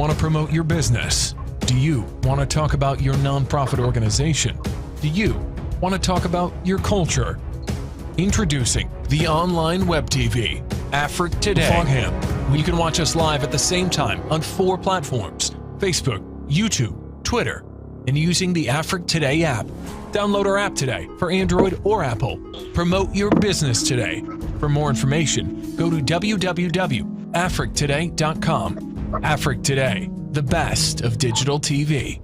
want to promote your business? Do you want to talk about your nonprofit organization? Do you want to talk about your culture? Introducing the online web TV, Afrique Today. Log in, where you can watch us live at the same time on 4 platforms: Facebook, YouTube, Twitter, and using the Afrique Today app. Download our app today for Android or Apple. Promote your business today. For more information, go to www.afriquetoday.com. Afrique Today, the best of digital TV.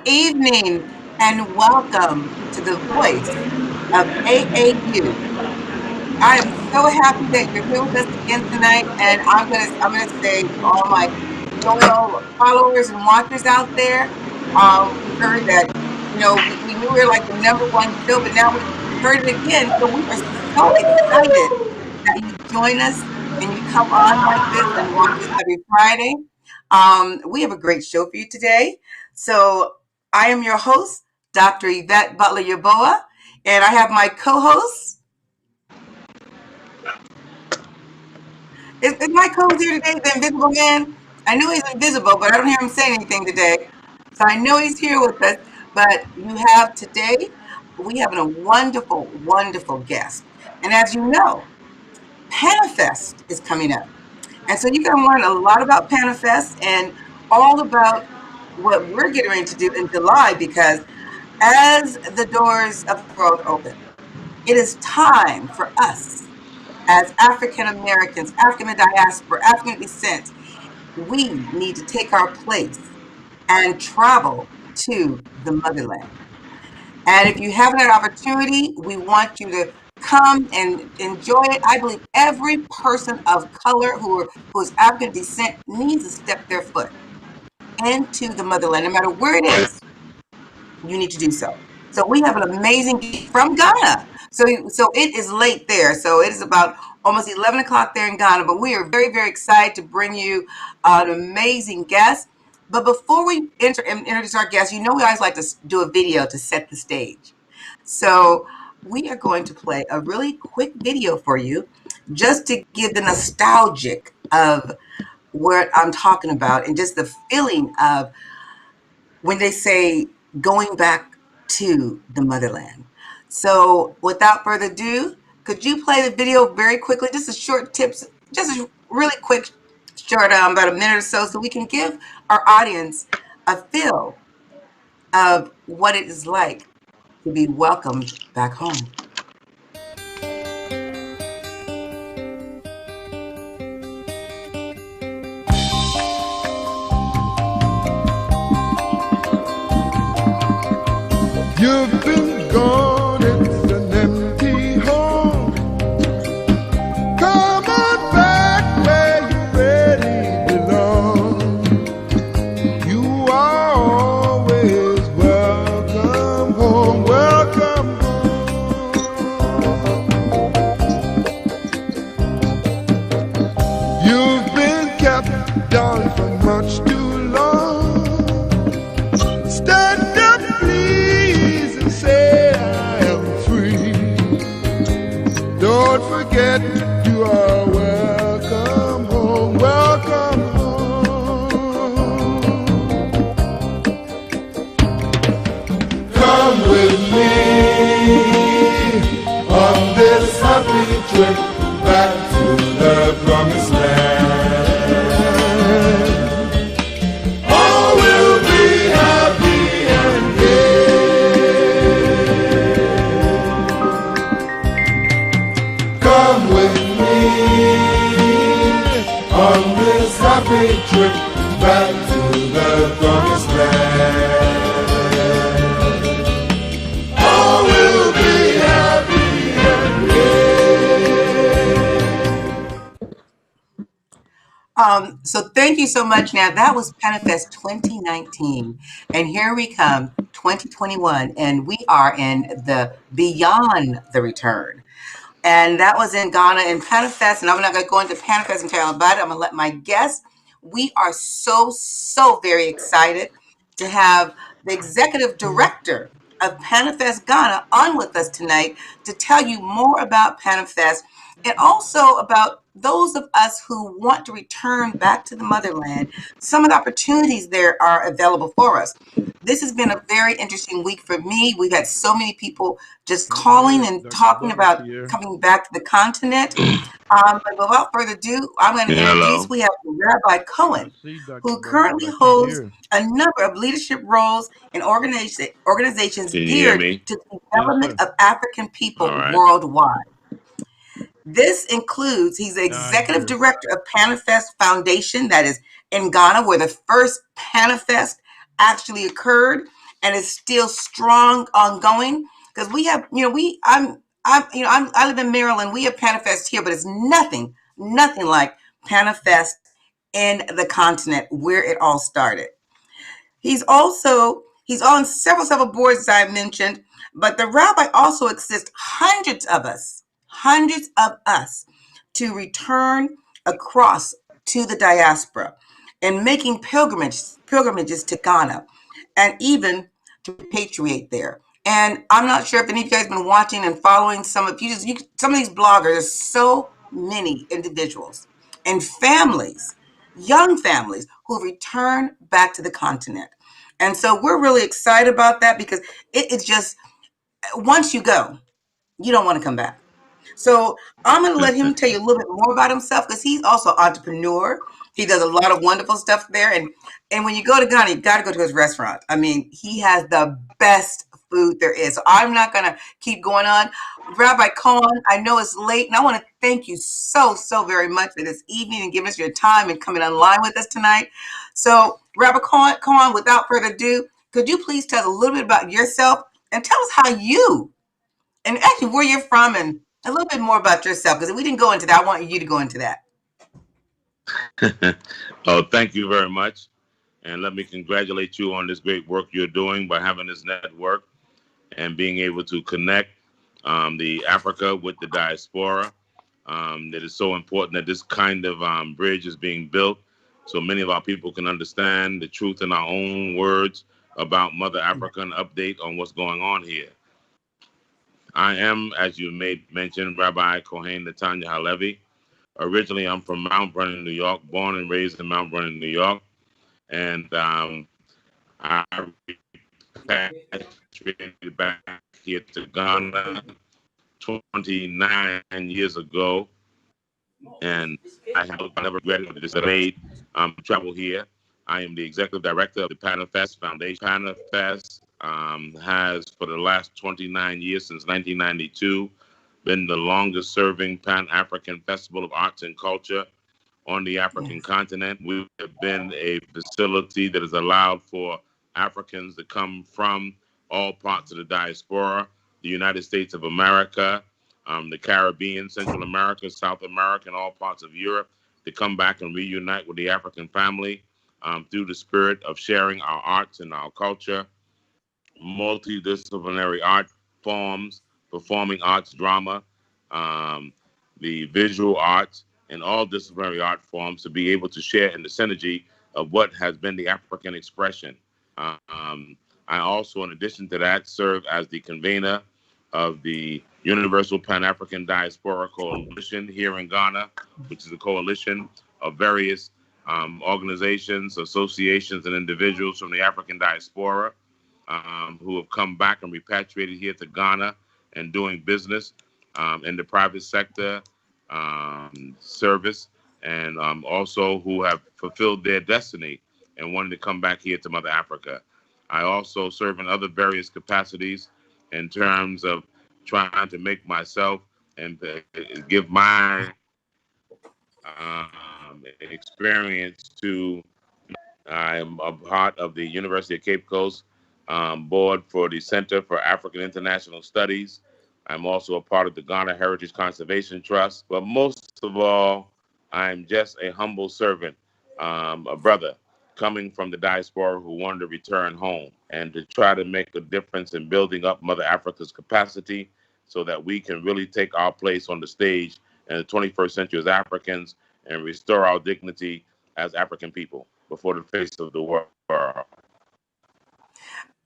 Evening, and welcome to the voice of AAU. I am so happy that you're here with us again tonight, and I'm gonna say to all my loyal followers and watchers out there, we heard that we knew we were like the #1 show, but now we heard it again. So we are so excited that you join us and you come on like this and watch us every Friday. We have a great show for you today. So I am your host, Dr. Yvette Butler-Yaboa, and I have my co-host. Is my co-host here today, the Invisible Man? I know he's invisible, but I don't hear him saying anything today. So I know he's here with us, but we have a wonderful, wonderful guest. And as you know, PanaFest is coming up. And so you're going to learn a lot about PanaFest and all about what we're getting ready to do in July, because as the doors of the world open, it is time for us as African Americans, African diaspora, African descent. We need to take our place and travel to the motherland. And if you have that opportunity, we want you to come and enjoy it. I believe every person of color who is African descent needs to step their foot into the motherland, no matter where it is. You need to do so. So we have an amazing guest from Ghana. So it is late there. So it is about almost 11 o'clock there in Ghana. But we are very, very excited to bring you an amazing guest. But before we introduce our guest, we always like to do a video to set the stage. So we are going to play a really quick video for you, just to give the nostalgic of what I'm talking about, and just the feeling of when they say going back to the motherland. So without further ado, could you play the video very quickly? Just a short tips, just a really quick, short, about a minute or so we can give our audience a feel of what it is like to be welcomed back home. You've been gone, it's an empty home. Come on back where you really belong. You are always welcome home, welcome home. You've been kept down for much too long. Stand up, please, and say I am free. Don't forget you are welcome home, welcome home. Come with me on this happy trip back to the promised land. All will be happy and gay. Come with me on this happy trip back to the promised land. All will be happy and gay. So thank you so much. Now that was PanaFest 2019, and here we come 2021, and we are in the Beyond the Return. And that was in Ghana in PanaFest, and I'm not going to go into PanaFest and tell you about it. I'm going to let my guests. We are so very excited to have the executive director of PanaFest Ghana on with us tonight to tell you more about PanaFest and also about those of us who want to return back to the motherland. Some of the opportunities there are available for us. This has been a very interesting week for me. We've had so many people just calling and talking about coming back to the continent. But without further ado, I'm going to introduce, we have Rabbi Cohen, who currently holds a number of leadership roles in organizations geared to the development of African people worldwide. This includes, he's the executive director of PanaFest Foundation, that is in Ghana, where the first PanaFest actually occurred and is still strong, ongoing. Because we have, I live in Maryland. We have PanaFest here, but it's nothing like PanaFest in the continent where it all started. He's on several boards, as I mentioned, but the Rabbi also assists hundreds of us to return across to the diaspora and making pilgrimages to Ghana and even to repatriate there. And I'm not sure if any of you guys have been watching and following some of these bloggers. There's so many individuals and families, young families, who return back to the continent. And so we're really excited about that because it's just, once you go, you don't want to come back. So I'm going to let him tell you a little bit more about himself because he's also an entrepreneur. He does a lot of wonderful stuff there. And when you go to Ghana, you got to go to his restaurant. I mean, he has the best food there is. So I'm not going to keep going on. Rabbi Cohen, I know it's late, and I want to thank you so very much for this evening and giving us your time and coming online with us tonight. So Rabbi Cohen, without further ado, could you please tell us a little bit about yourself and tell us how you, and actually where you're from, and a little bit more about yourself, because if we didn't go into that, I want you to go into that. Oh, thank you very much. And let me congratulate you on this great work you're doing by having this network and being able to connect the Africa with the diaspora. It is so important that this kind of bridge is being built so many of our people can understand the truth in our own words about Mother Africa and update on what's going on here. I am, as you mentioned, Rabbi Cohen Netanya Halevi. Originally, I'm from Mount Vernon, New York, born and raised in Mount Vernon, New York. And I repatriated back here to Ghana 29 years ago, and I never regretted this made travel here. I am the executive director of the Panafest Foundation. Panafest has, for the last 29 years, since 1992, been the longest serving Pan-African Festival of Arts and Culture on the African continent. We have been a facility that has allowed for Africans to come from all parts of the diaspora, the United States of America, the Caribbean, Central America, South America, and all parts of Europe, to come back and reunite with the African family through the spirit of sharing our arts and our culture, multidisciplinary art forms, performing arts, drama, the visual arts, and all disciplinary art forms, to be able to share in the synergy of what has been the African expression. I also, in addition to that, serve as the convener of the Universal Pan-African Diaspora Coalition here in Ghana, which is a coalition of various organizations, associations, and individuals from the African diaspora who have come back and repatriated here to Ghana and doing business in the private sector, service, and also who have fulfilled their destiny and wanted to come back here to Mother Africa. I also serve in other various capacities in terms of trying to make myself and give my experience to. I'm a part of the University of Cape Coast board for the Center for African International Studies. I'm also a part of the Ghana Heritage Conservation Trust. But most of all, I'm just a humble servant, a brother coming from the diaspora who wanted to return home and to try to make a difference in building up Mother Africa's capacity so that we can really take our place on the stage in the 21st century as Africans and restore our dignity as African people before the face of the world.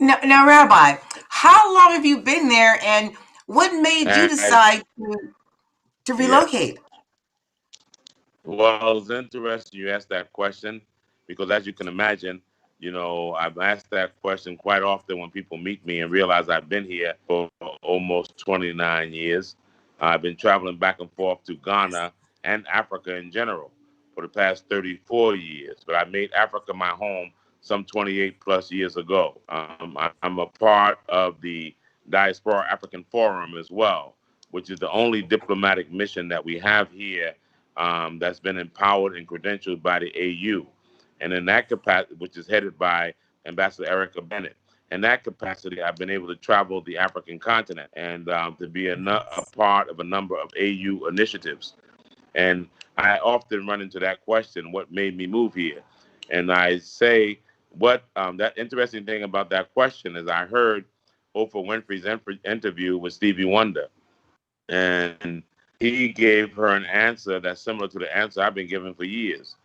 Now, Rabbi, how long have you been there, and what made you decide to relocate? Well, it's interesting you asked that question because, as you can imagine, you know, I've asked that question quite often when people meet me and realize I've been here for almost 29 years. I've been traveling back and forth to Ghana and Africa in general for the past 34 years, but I made Africa my home some 28 plus years ago. I'm a part of the Diaspora African Forum as well, which is the only diplomatic mission that we have here that's been empowered and credentialed by the AU. And in that capacity, which is headed by Ambassador Erica Bennett, in that capacity, I've been able to travel the African continent and to be a part of a number of AU initiatives. And I often run into that question, what made me move here? And I say, what that interesting thing about that question is I heard Oprah Winfrey's interview with Stevie Wonder. And he gave her an answer that's similar to the answer I've been given for years.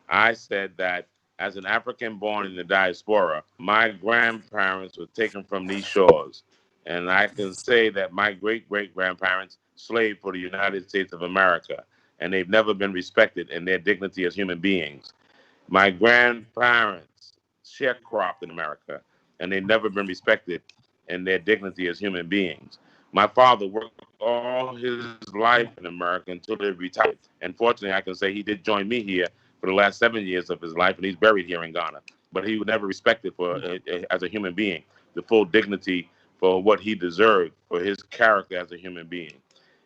I said that as an African born in the diaspora, my grandparents were taken from these shores. And I can say that my great-great-grandparents slaved for the United States of America, and they've never been respected in their dignity as human beings. My grandparents sharecropped in America, and they've never been respected in their dignity as human beings. My father worked all his life in America until he retired. And fortunately, I can say he did join me here for the last 7 years of his life, and he's buried here in Ghana. But he was never respected for as a human being, the full dignity for what he deserved for his character as a human being.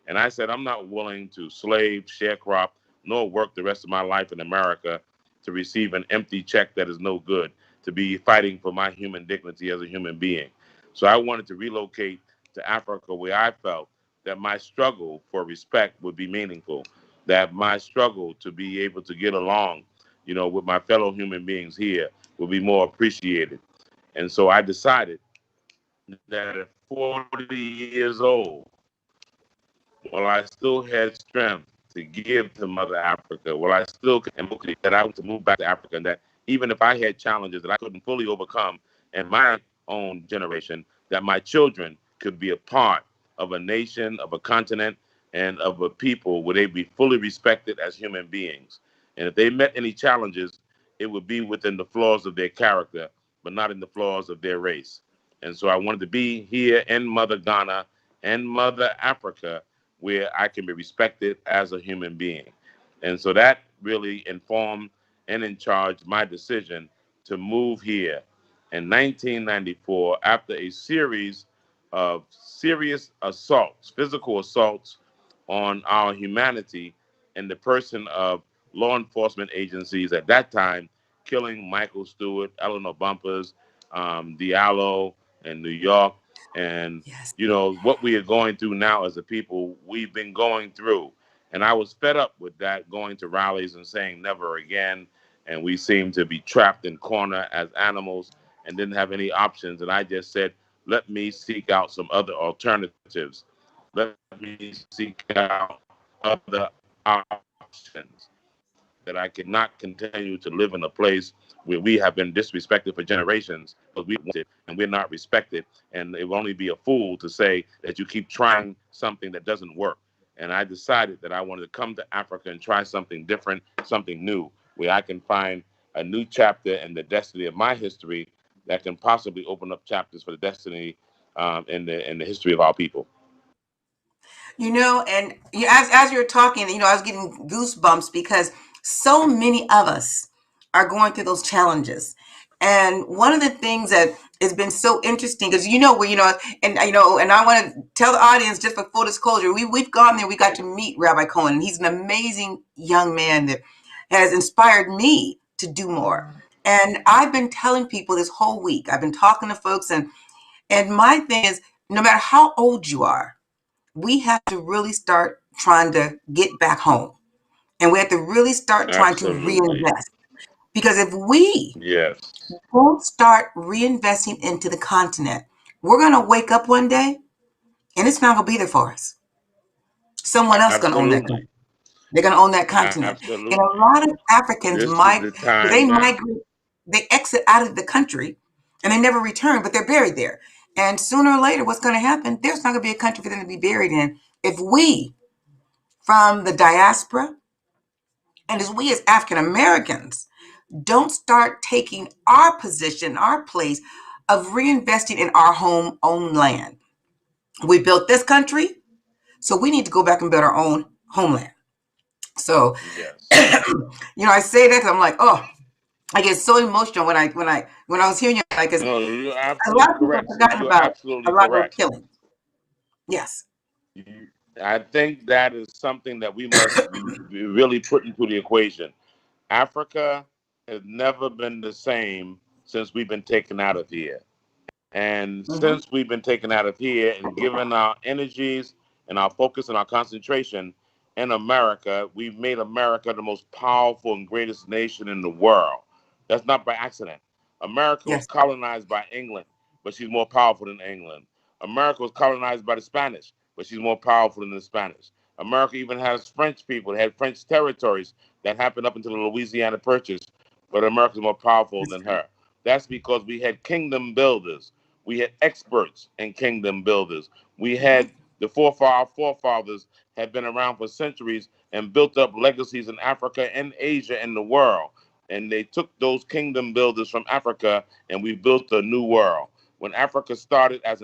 And I said, I'm not willing to slave, sharecrop, nor work the rest of my life in America to receive an empty check that is no good, to be fighting for my human dignity as a human being. So I wanted to relocate to Africa, where I felt that my struggle for respect would be meaningful, that my struggle to be able to get along, you know, with my fellow human beings here would be more appreciated. And so I decided that at 40 years old, while I still had strength to give to Mother Africa, while I still could, that I want to move back to Africa, and that even if I had challenges that I couldn't fully overcome in my own generation, that my children could be a part of a nation, of a continent, and of a people where they'd be fully respected as human beings. And if they met any challenges, it would be within the flaws of their character, but not in the flaws of their race. And so I wanted to be here in Mother Ghana and Mother Africa, where I can be respected as a human being. And so that really informed and in charge my decision to move here in 1994 after a series of serious assaults, physical assaults on our humanity in the person of law enforcement agencies at that time, killing Michael Stewart, Eleanor Bumpers, Diallo in New York. And, Yes. you know, what we are going through now as a people, we've been going through. And I was fed up with that, going to rallies and saying never again. And we seemed to be trapped in corner as animals and didn't have any options. And I just said, let me seek out some other alternatives. Let me seek out other options, that I could not continue to live in a place where we have been disrespected for generations because we wanted and we're not respected. And it will only be a fool to say that you keep trying something that doesn't work. And I decided that I wanted to come to Africa and try something different, something new, where I can find a new chapter in the destiny of my history that can possibly open up chapters for the destiny in the history of our people. You know, and as you're talking, you know, I was getting goosebumps because so many of us are going through those challenges. And one of the things that has been so interesting is, you know, where, you know, and I want to tell the audience, just for full disclosure, we've gone there. We got to meet Rabbi Cohen, and he's an amazing young man that has inspired me to do more. And I've been telling people this whole week, I've been talking to folks, and my thing is, no matter how old you are, we have to really start trying to get back home. And we have to really start trying to Absolutely. reinvest. Because if we Yes. don't start reinvesting into the continent, we're going to wake up one day and it's not going to be there for us. Someone else is going to own that Absolutely. continent. They're going to own that continent. And a Absolutely. lot of Africans This is the time now. migrate, they exit out of the country and they never return, but they're buried there. And sooner or later, what's going to happen? There's not going to be a country for them to be buried in if we, from the diaspora, and as we as African Americans don't start taking our position, our place of reinvesting in our own land. We built this country, so we need to go back and build our own homeland. So, Yes. you know, I say that 'cause I'm like, oh, I get so emotional when I was hearing you, because No, you're a lot absolutely of people have correct. See, forgotten you're about a absolutely lot of those correct. killings. Yes. You- I think that is something that we must really put into the equation. Africa has never been the same since we've been taken out of here. And Mm-hmm. since we've been taken out of here and given our energies and our focus and our concentration in America, we've made America the most powerful and greatest nation in the world. That's not by accident. America was Yes. colonized by England, but she's more powerful than England. America was colonized by the Spanish, but she's more powerful than the Spanish. America even has French people, it had French territories that happened up until the Louisiana Purchase, but America's more powerful That's than true. her. That's because we had kingdom builders. We had experts in kingdom builders. We Mm-hmm. had our forefathers had been around for centuries and built up legacies in Africa and Asia and the world. And they took those kingdom builders from Africa, and we built a new world. When Africa started as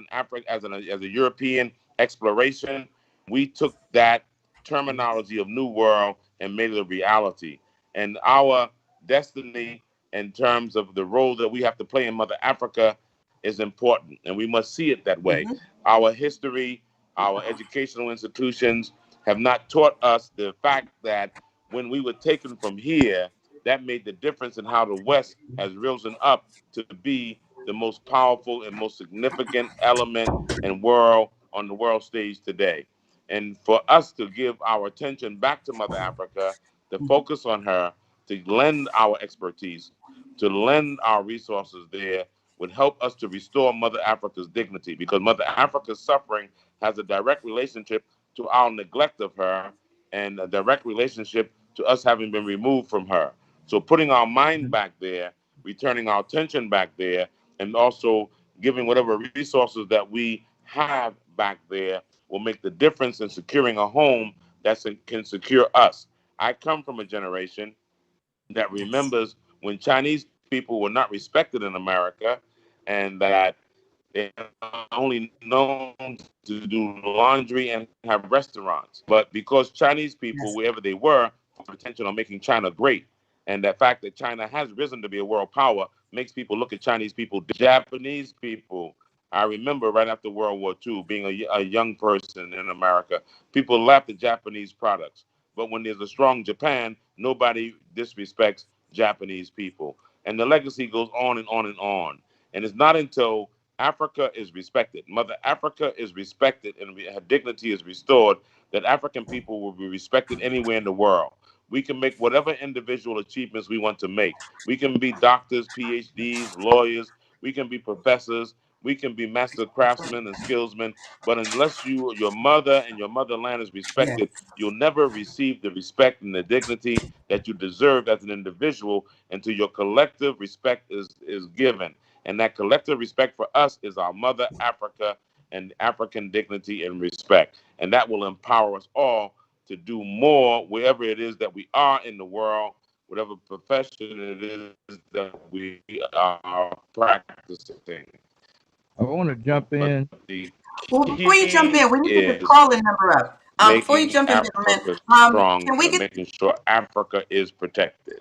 as a European exploration, we took that terminology of new world and made it a reality. And our destiny in terms of the role that we have to play in Mother Africa is important, and we must see it that way. Mm-hmm. Our history, our educational institutions have not taught us the fact that when we were taken from here, that made the difference in how the West has risen up to be the most powerful and most significant element and world on the world stage today. And for us to give our attention back to Mother Africa, to focus on her, to lend our expertise, to lend our resources there, would help us to restore Mother Africa's dignity, because Mother Africa's suffering has a direct relationship to our neglect of her and a direct relationship to us having been removed from her. So putting our mind back there, returning our attention back there, and also giving whatever resources that we have back there will make the difference in securing a home that can secure us. I come from a generation that Yes. remembers when Chinese people were not respected in America, and that They are only known to do laundry and have restaurants. But because Chinese people, Yes. wherever they were, attention on making China great, and the fact that China has risen to be a world power makes people look at Chinese people. Japanese people, I remember right after World War II, being a young person in America, people laughed at Japanese products. But when there's a strong Japan, nobody disrespects Japanese people. And the legacy goes on and on and on. And it's not until Africa is respected, Mother Africa is respected, and her dignity is restored, that African people will be respected anywhere in the world. We can make whatever individual achievements we want to make. We can be doctors, PhDs, lawyers. We can be professors. We can be master That's right. craftsmen and skillsmen. But unless your mother and your motherland is Yes. respected, you'll never receive the respect and the dignity that you deserve as an individual until your collective respect is given. And that collective respect for us is our mother Africa and African dignity and respect. And that will empower us all to do more wherever it is that we are in the world, whatever profession it is that we are practicing. I want to jump But in. the Well, before you jump key in, we need to get the is call-in number up. Before you making jump in, gentlemen, Africa can we stronger, get making sure Africa is protected.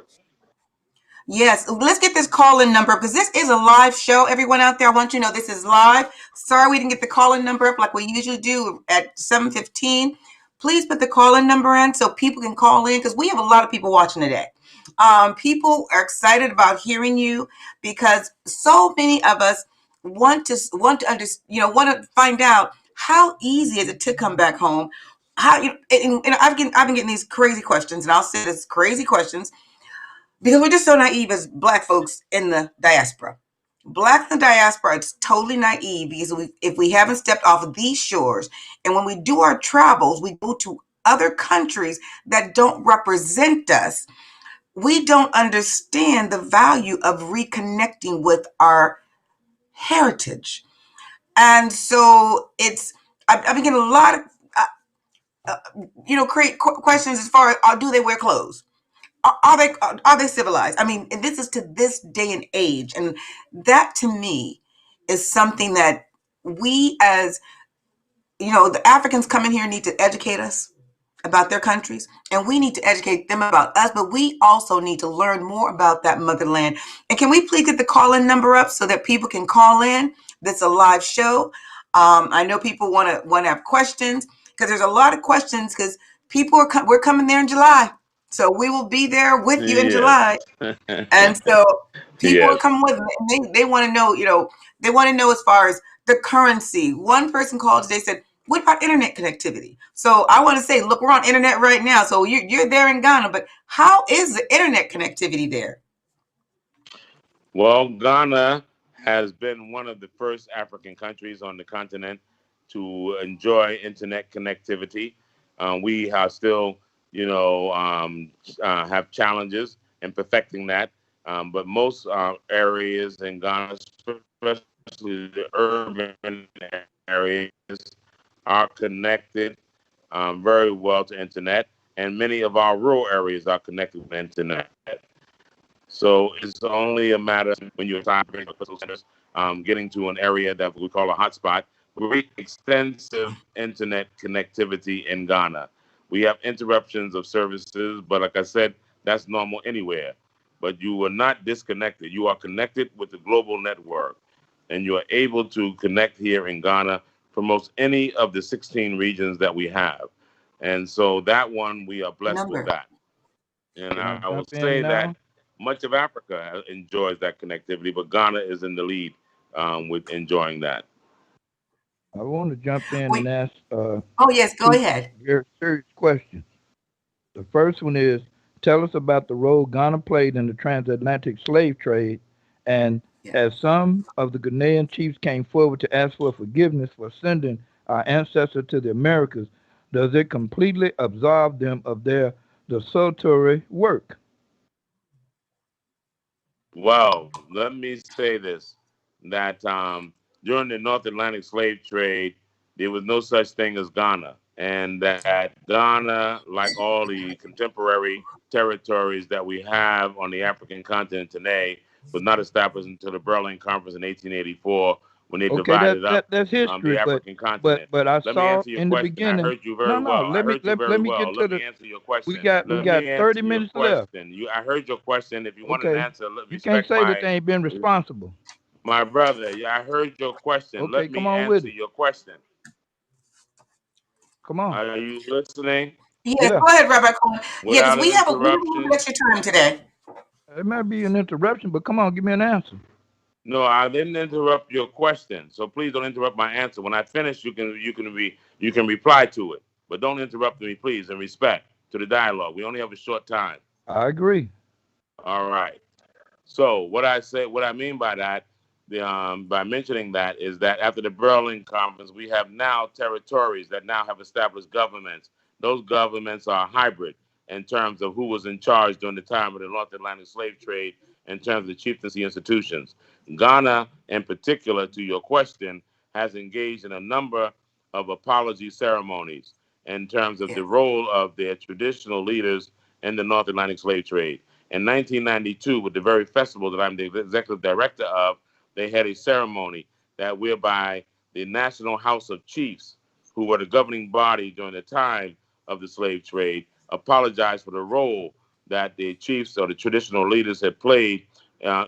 Yes, let's get this call-in number because this is a live show. Everyone out there, I want you to know this is live. Sorry we didn't get the call-in number up like we usually do at 7:15. Please put the call-in number in so people can call in because we have a lot of people watching today. People are excited about hearing you because so many of us want to find out how easy is it to come back home. How and I've been getting these crazy questions, and I'll say this crazy questions because we're just so naive as Black folks in the diaspora. Blacks in the diaspora, it's totally naive because if we haven't stepped off of these shores, and when we do our travels, we go to other countries that don't represent us, we don't understand the value of reconnecting with our heritage. And so I've been getting a lot of, create questions as far as do they wear clothes? Are they civilized? I mean, and this is to this day and age, and that to me is something that we, as the Africans coming here, need to educate us about their countries, and we need to educate them about us. But we also need to learn more about that motherland. And can we please get the call-in number up so that people can call in? This is a live show. I know people want to have questions because there's a lot of questions because we're coming there in July. So we will be there with you in Yes. July. And so people are Yes. coming with me and they want to know, they want to know as far as the currency. One person called today, said, what about internet connectivity? So I want to say, look, we're on internet right now. So you're there in Ghana, but how is the internet connectivity there? Well, Ghana has been one of the first African countries on the continent to enjoy internet connectivity. We are still, have challenges in perfecting that. But most areas in Ghana, especially the urban areas, are connected very well to internet, and many of our rural areas are connected to internet. So it's only a matter when you're getting to an area that we call a hotspot. Very extensive internet connectivity in Ghana. We have interruptions of services, but like I said, that's normal anywhere. But you are not disconnected. You are connected with the global network, and you are able to connect here in Ghana from most any of the 16 regions that we have. And so that one, we are blessed with Number. that. And Can I I will jump in say that now? much of Africa enjoys that connectivity, but Ghana is in the lead with enjoying that. I want to jump in and We, ask oh, yes, go two ahead. very serious questions. The first one is, tell us about the role Ghana played in the transatlantic slave trade, and Yeah. as some of the Ghanaian chiefs came forward to ask for forgiveness for sending our ancestors to the Americas, does it completely absolve them of their desultory work? Well, let me say this, that during the North Atlantic slave trade, there was no such thing as Ghana. And that Ghana, like all the contemporary territories that we have on the African continent today, was not established until the Berlin Conference in 1884, when they Okay, divided up that's history, the African continent. but I Let me saw answer your in the question. I beginning. heard you No, very no, well. I heard you very let me well. get to Let me the. answer your We question. got Let me 30 answer your minutes left. question. I heard your question. If you want an Okay, answer, you can't respect say that they ain't been responsible. my brother. I heard your question. Okay, Let come me on with answer it. your question. Come on. Are you listening? Yes, Yeah, go ahead, Rabbi Cohen. Yeah, because Without we have a little interruption? extra time today. it might be an interruption, but come on, give me an answer. No, I didn't interrupt your question. So please don't interrupt my answer. When I finish, you can reply to it. But don't interrupt me, please, in respect to the dialogue. We only have a short time. I agree. All right. So what I mean by that, by mentioning that, is that after the Berlin Conference, we have now territories that now have established governments. Those governments are hybrid in terms of who was in charge during the time of the North Atlantic slave trade, in terms of the chieftaincy institutions. Ghana, in particular, to your question, has engaged in a number of apology ceremonies in terms of Yes. the role of their traditional leaders in the North Atlantic slave trade. In 1992, with the very festival that I'm the executive director of, they had a ceremony that whereby the National House of Chiefs, who were the governing body during the time of the slave trade, apologized for the role that the chiefs or the traditional leaders had played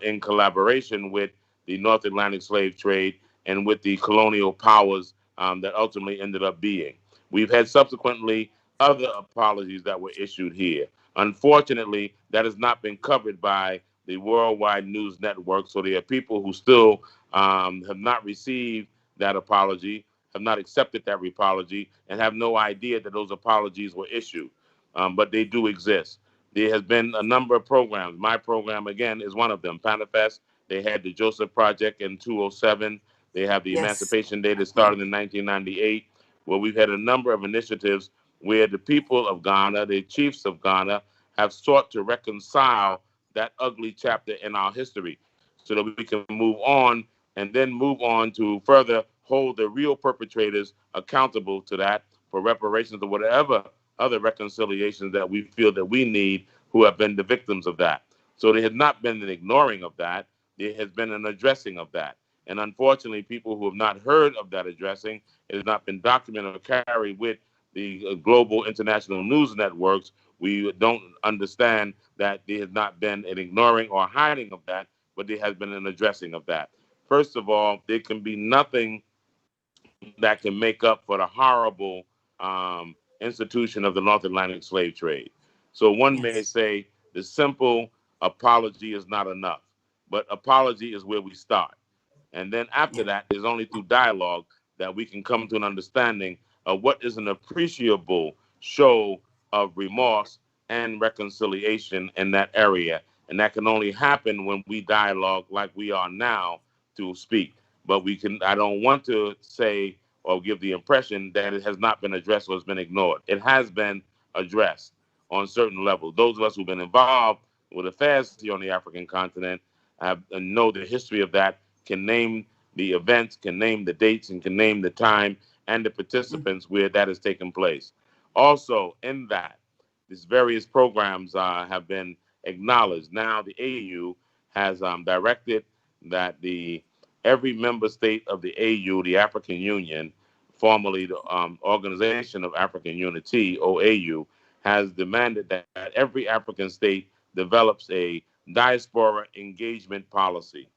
in collaboration with the North Atlantic slave trade and with the colonial powers that ultimately ended up being. We've had subsequently other apologies that were issued here. Unfortunately, that has not been covered by the worldwide news network. So there are people who still have not received that apology, have not accepted that apology, and have no idea that those apologies were issued. But they do exist. There has been a number of programs. My program, again, is one of them. Panifest. They had the Joseph Project in 2007. They have the Yes. Emancipation Day that started in 1998, where we've had a number of initiatives where the people of Ghana, the chiefs of Ghana, have sought to reconcile that ugly chapter in our history so that we can move on and then move on to further hold the real perpetrators accountable to that for reparations or whatever other reconciliations that we feel that we need who have been the victims of that. So there has not been an ignoring of that. There has been an addressing of that. And unfortunately, people who have not heard of that addressing, it has not been documented or carried with the global international news networks. We don't understand that there has not been an ignoring or hiding of that, but there has been an addressing of that. First of all, there can be nothing that can make up for the horrible institution of the North Atlantic slave trade. So one may Yes. say the simple apology is not enough, but apology is where we start. And then after Yes. that, it's only through dialogue that we can come to an understanding of what is an appreciable show of remorse and reconciliation in that area. And that can only happen when we dialogue like we are now to speak. But I don't want to say or give the impression that it has not been addressed or has been ignored. It has been addressed on certain levels. Those of us who've been involved with affairs here on the African continent know the history of that, can name the events, can name the dates, and can name the time and the participants where that has taken place. Also, in that, these various programs have been acknowledged. Now, the AU has directed that every member state of the AU, the African Union, formerly the Organization of African Unity, OAU, has demanded that every African state develops a diaspora engagement policy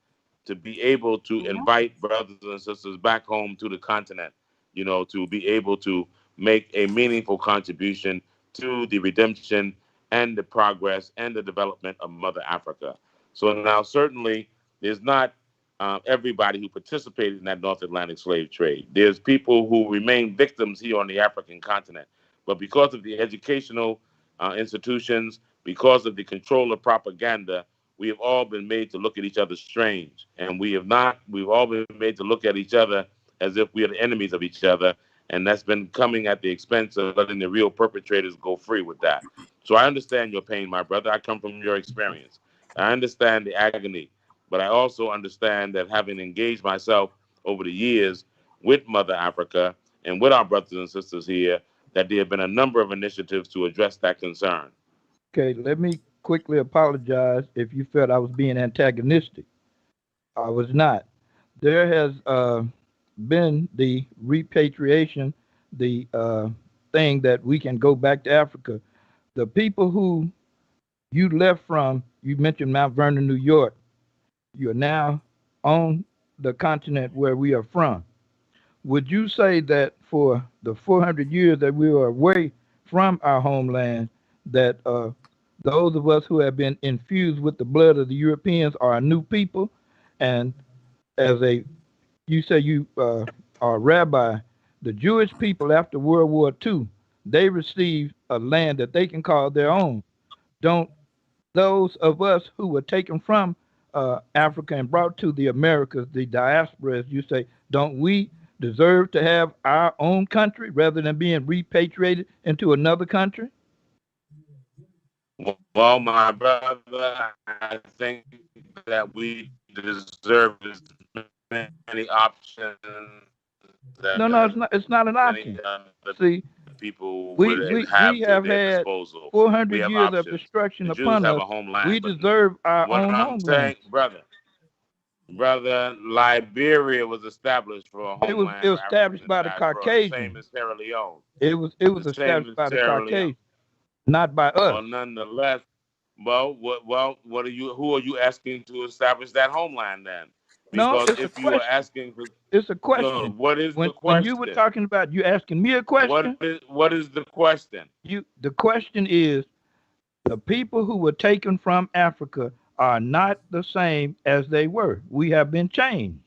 to be able to Yeah. invite brothers and sisters back home to the continent, to be able to make a meaningful contribution to the redemption and the progress and the development of Mother Africa. So now, certainly, there's not everybody who participated in that North Atlantic slave trade. There's people who remain victims here on the African continent. But because of the educational institutions, because of the control of propaganda, we have all been made to look at each other strange. And we've all been made to look at each other as if we are the enemies of each other. And that's been coming at the expense of letting the real perpetrators go free with that. So I understand your pain, my brother. I come from your experience. I understand the agony, but I also understand that having engaged myself over the years with Mother Africa and with our brothers and sisters here, that there have been a number of initiatives to address that concern. Okay, let me quickly apologize if you felt I was being antagonistic. I was not. there has been the repatriation, the thing that we can go back to Africa. The people who you left from, you mentioned Mount Vernon, New York. You're now on the continent where we are from. Would you say that for the 400 years that we were away from our homeland, that those of us who have been infused with the blood of the Europeans are a new people? And as a, you say you are a rabbi, the Jewish people after World War II, they received a land that they can call their own. Don't those of us who were taken from Africa and brought to the Americas, the diaspora, as you say, don't we deserve to have our own country rather than being repatriated into another country? Well, my brother, I think that we deserve as many options No, no, that it's not an many option. other See, people we would we have we to have their had disposal. We 400 have years of options. destruction The Jews upon have us. a homeland, We but deserve our what own I'm homeland. saying, brother, Liberia was established for a It homeland was for Africans established in the by the diaspora. The same Caucasians. as Sierra Leone. It was The same established as by the Sierra Leone. Caucasians, not by us. Well, nonetheless, what are you? Who are you asking to establish that homeland then? No, Because it's a if you are question. asking for, It's a no, question. what is the When you were question? talking about you asking me a question, What is the question? the question is the people who were taken from Africa are not the same as they were. We have been changed.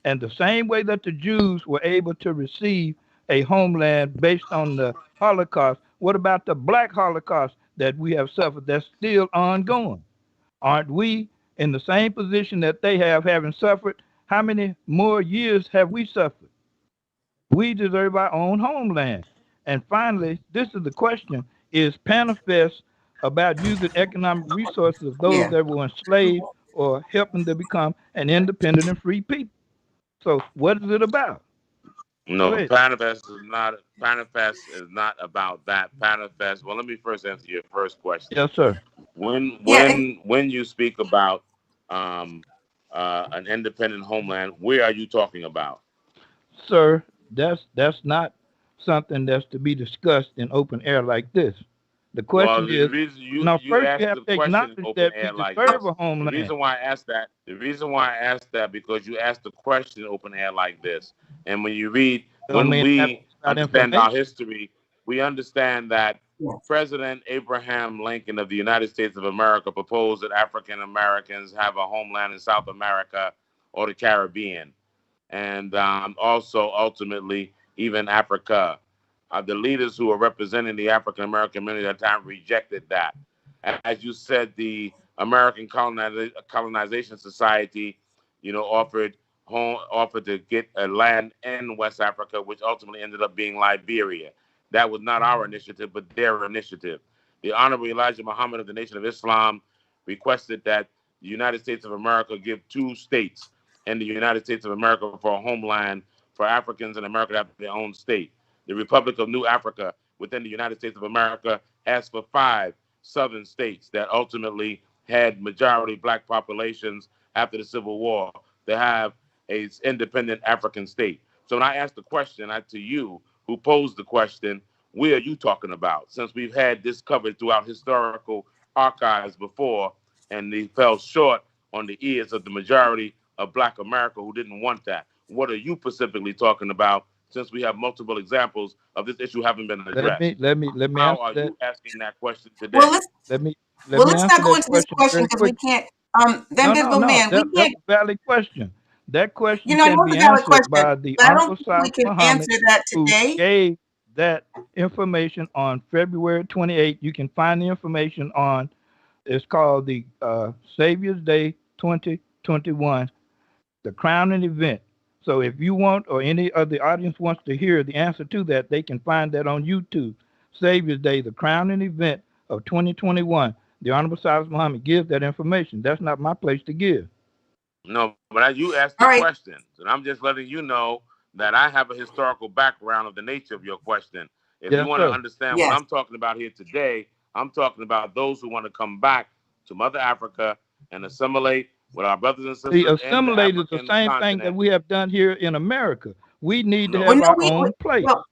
And the same way that the Jews were able to receive a homeland based on the Holocaust, what about the black Holocaust that we have suffered that's still ongoing? Aren't we in the same position that they have, having suffered? How many more years have we suffered? We deserve our own homeland. And finally, this is the question: is Panifest about using economic resources of those Yeah. that were enslaved or helping to become an independent and free people? So what is it about? Go No, ahead. Panifest is not about that. Panifest. Well, let me first answer your first question. Yes, sir. When Yeah. when when you speak about um, an independent homeland, where are you talking about? Sir, that's not something that's to be discussed in open air like this. The Well, question the is, reason now you first you asked have the to question in acknowledge open that we air like deserve this. a homeland. The reason why I asked that because you asked the question in open air like this. And when you read, Don't when mean have we about understand our information. history, we understand that Yes. President Abraham Lincoln of the United States of America proposed that African Americans have a homeland in South America or the Caribbean, and also ultimately even Africa. The leaders who were representing the African American community at the time rejected that. As you said, the American Colonization Society, offered to get a land in West Africa, which ultimately ended up being Liberia. That was not our initiative, but their initiative. The Honorable Elijah Muhammad of the Nation of Islam requested that the United States of America give two states in the United States of America for a homeland for Africans in America to have their own state. The Republic of New Africa within the United States of America asked for five southern states that ultimately had majority black populations after the Civil War to have a independent African state. So when I asked the question to you, who posed the question, where are you talking about? Since we've had this covered throughout historical archives before, and they fell short on the ears of the majority of Black America who didn't want that. What are you specifically talking about? Since we have multiple examples of this issue having been Let addressed, me let me let me how answer are that. you asking that question Well, today? let's Let me let well me let's answer not go that into this question question very because we quick. can't. The No, no, Invisible no. Man, we That's can't. a valid question. That question I can know it's be a valid answered question, by the but I don't Honorable think we Saad can Muhammad, answer that who today. gave that information on February 28th. You can find the information on, it's called the Savior's Day 2021, the crowning event. So if you want, or any of the audience wants to hear the answer to that, they can find that on YouTube. Savior's Day, the crowning event of 2021. The Honorable Saad Muhammad gives that information. That's not my place to give. No, but you asked All the right. questions, and I'm just letting you know that I have a historical background of the nature of your question. If you Yes, want to sir. understand what Yes. I'm talking about here today, I'm talking about those who want to come back to Mother Africa and assimilate with our brothers and See, sisters in the assimilate is the African same thing that continent. we have done here in America. We need to Well, have No, no, our own place. well,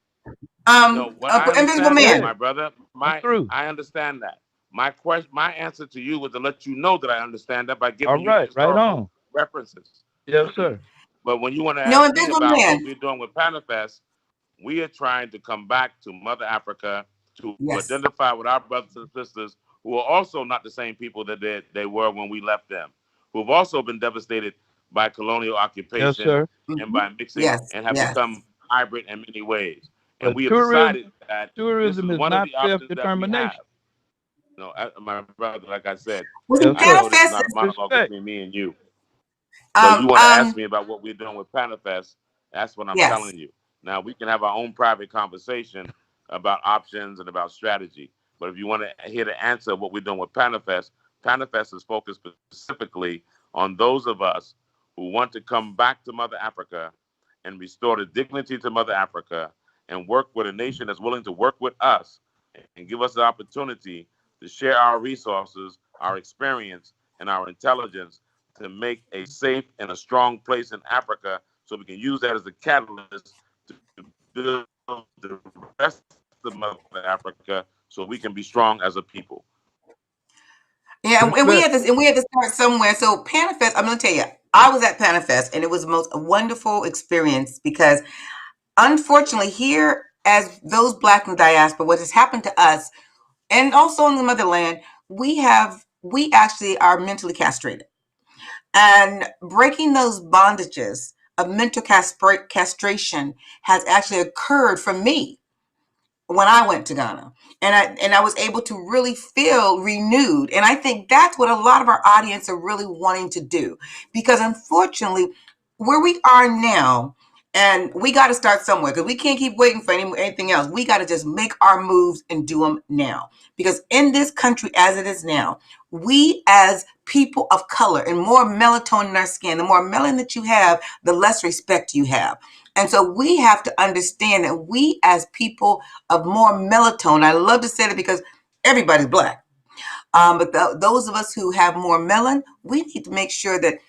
no. What I Invisible understand Go that, Man. ahead. my brother, I'm through. I understand that. My answer to you was to let you know that I understand that by All giving you right, right historical on. references. Yes, sir. But when you want to No, ask me Invisible about what Man. we're doing with Panifest, we are trying to come back to Mother Africa to Yes. identify with our brothers and sisters who are also not the same people that they were when we left them, who have also been devastated by colonial Yes, occupation sir. and Hmm. by mixing Yes. and have Yes. become hybrid in many ways. And But we have decided that this tourism is is one of not the options that we have. self-determination. No, my brother, like I said, Well, Yes, see, I sir. know this is Panifest not a is, monologue Respect. between me and you, but you want to ask me about what we're doing with Panifest, that's what I'm yes. telling you. Now, we can have our own private conversation about options and about strategy. But if you want to hear the answer of what we're doing with Panifest, Panifest is focused specifically on those of us who want to come back to Mother Africa and restore the dignity to Mother Africa and work with a nation that's willing to work with us and give us the opportunity to share our resources, our experience, and our intelligence to make a safe and a strong place in Africa so we can use that as a catalyst to build the rest of Mother Africa so we can be strong as a people. Yeah, and we Respect. had this, and we had to start somewhere. So Panifest, I'm going to tell you, I was at Panifest, and it was the most wonderful experience because, unfortunately, here as those Black in diaspora, what has happened to us, and also in the motherland, we actually are mentally castrated, and breaking those bondages of mental castration has actually occurred for me when I went to Ghana, and I was able to really feel renewed. And I think that's what a lot of our audience are really wanting to do, because unfortunately, where we are now, and we got to start somewhere because we can't keep waiting for anything else. We got to just make our moves and do them now, because in this country as it is now, we as people of color and more melatonin in our skin, the more melanin that you have, the less respect you have. And so we have to understand that we as people of more melatonin, I love to say that because everybody's Black, but those of us who have more melanin, we need to make sure that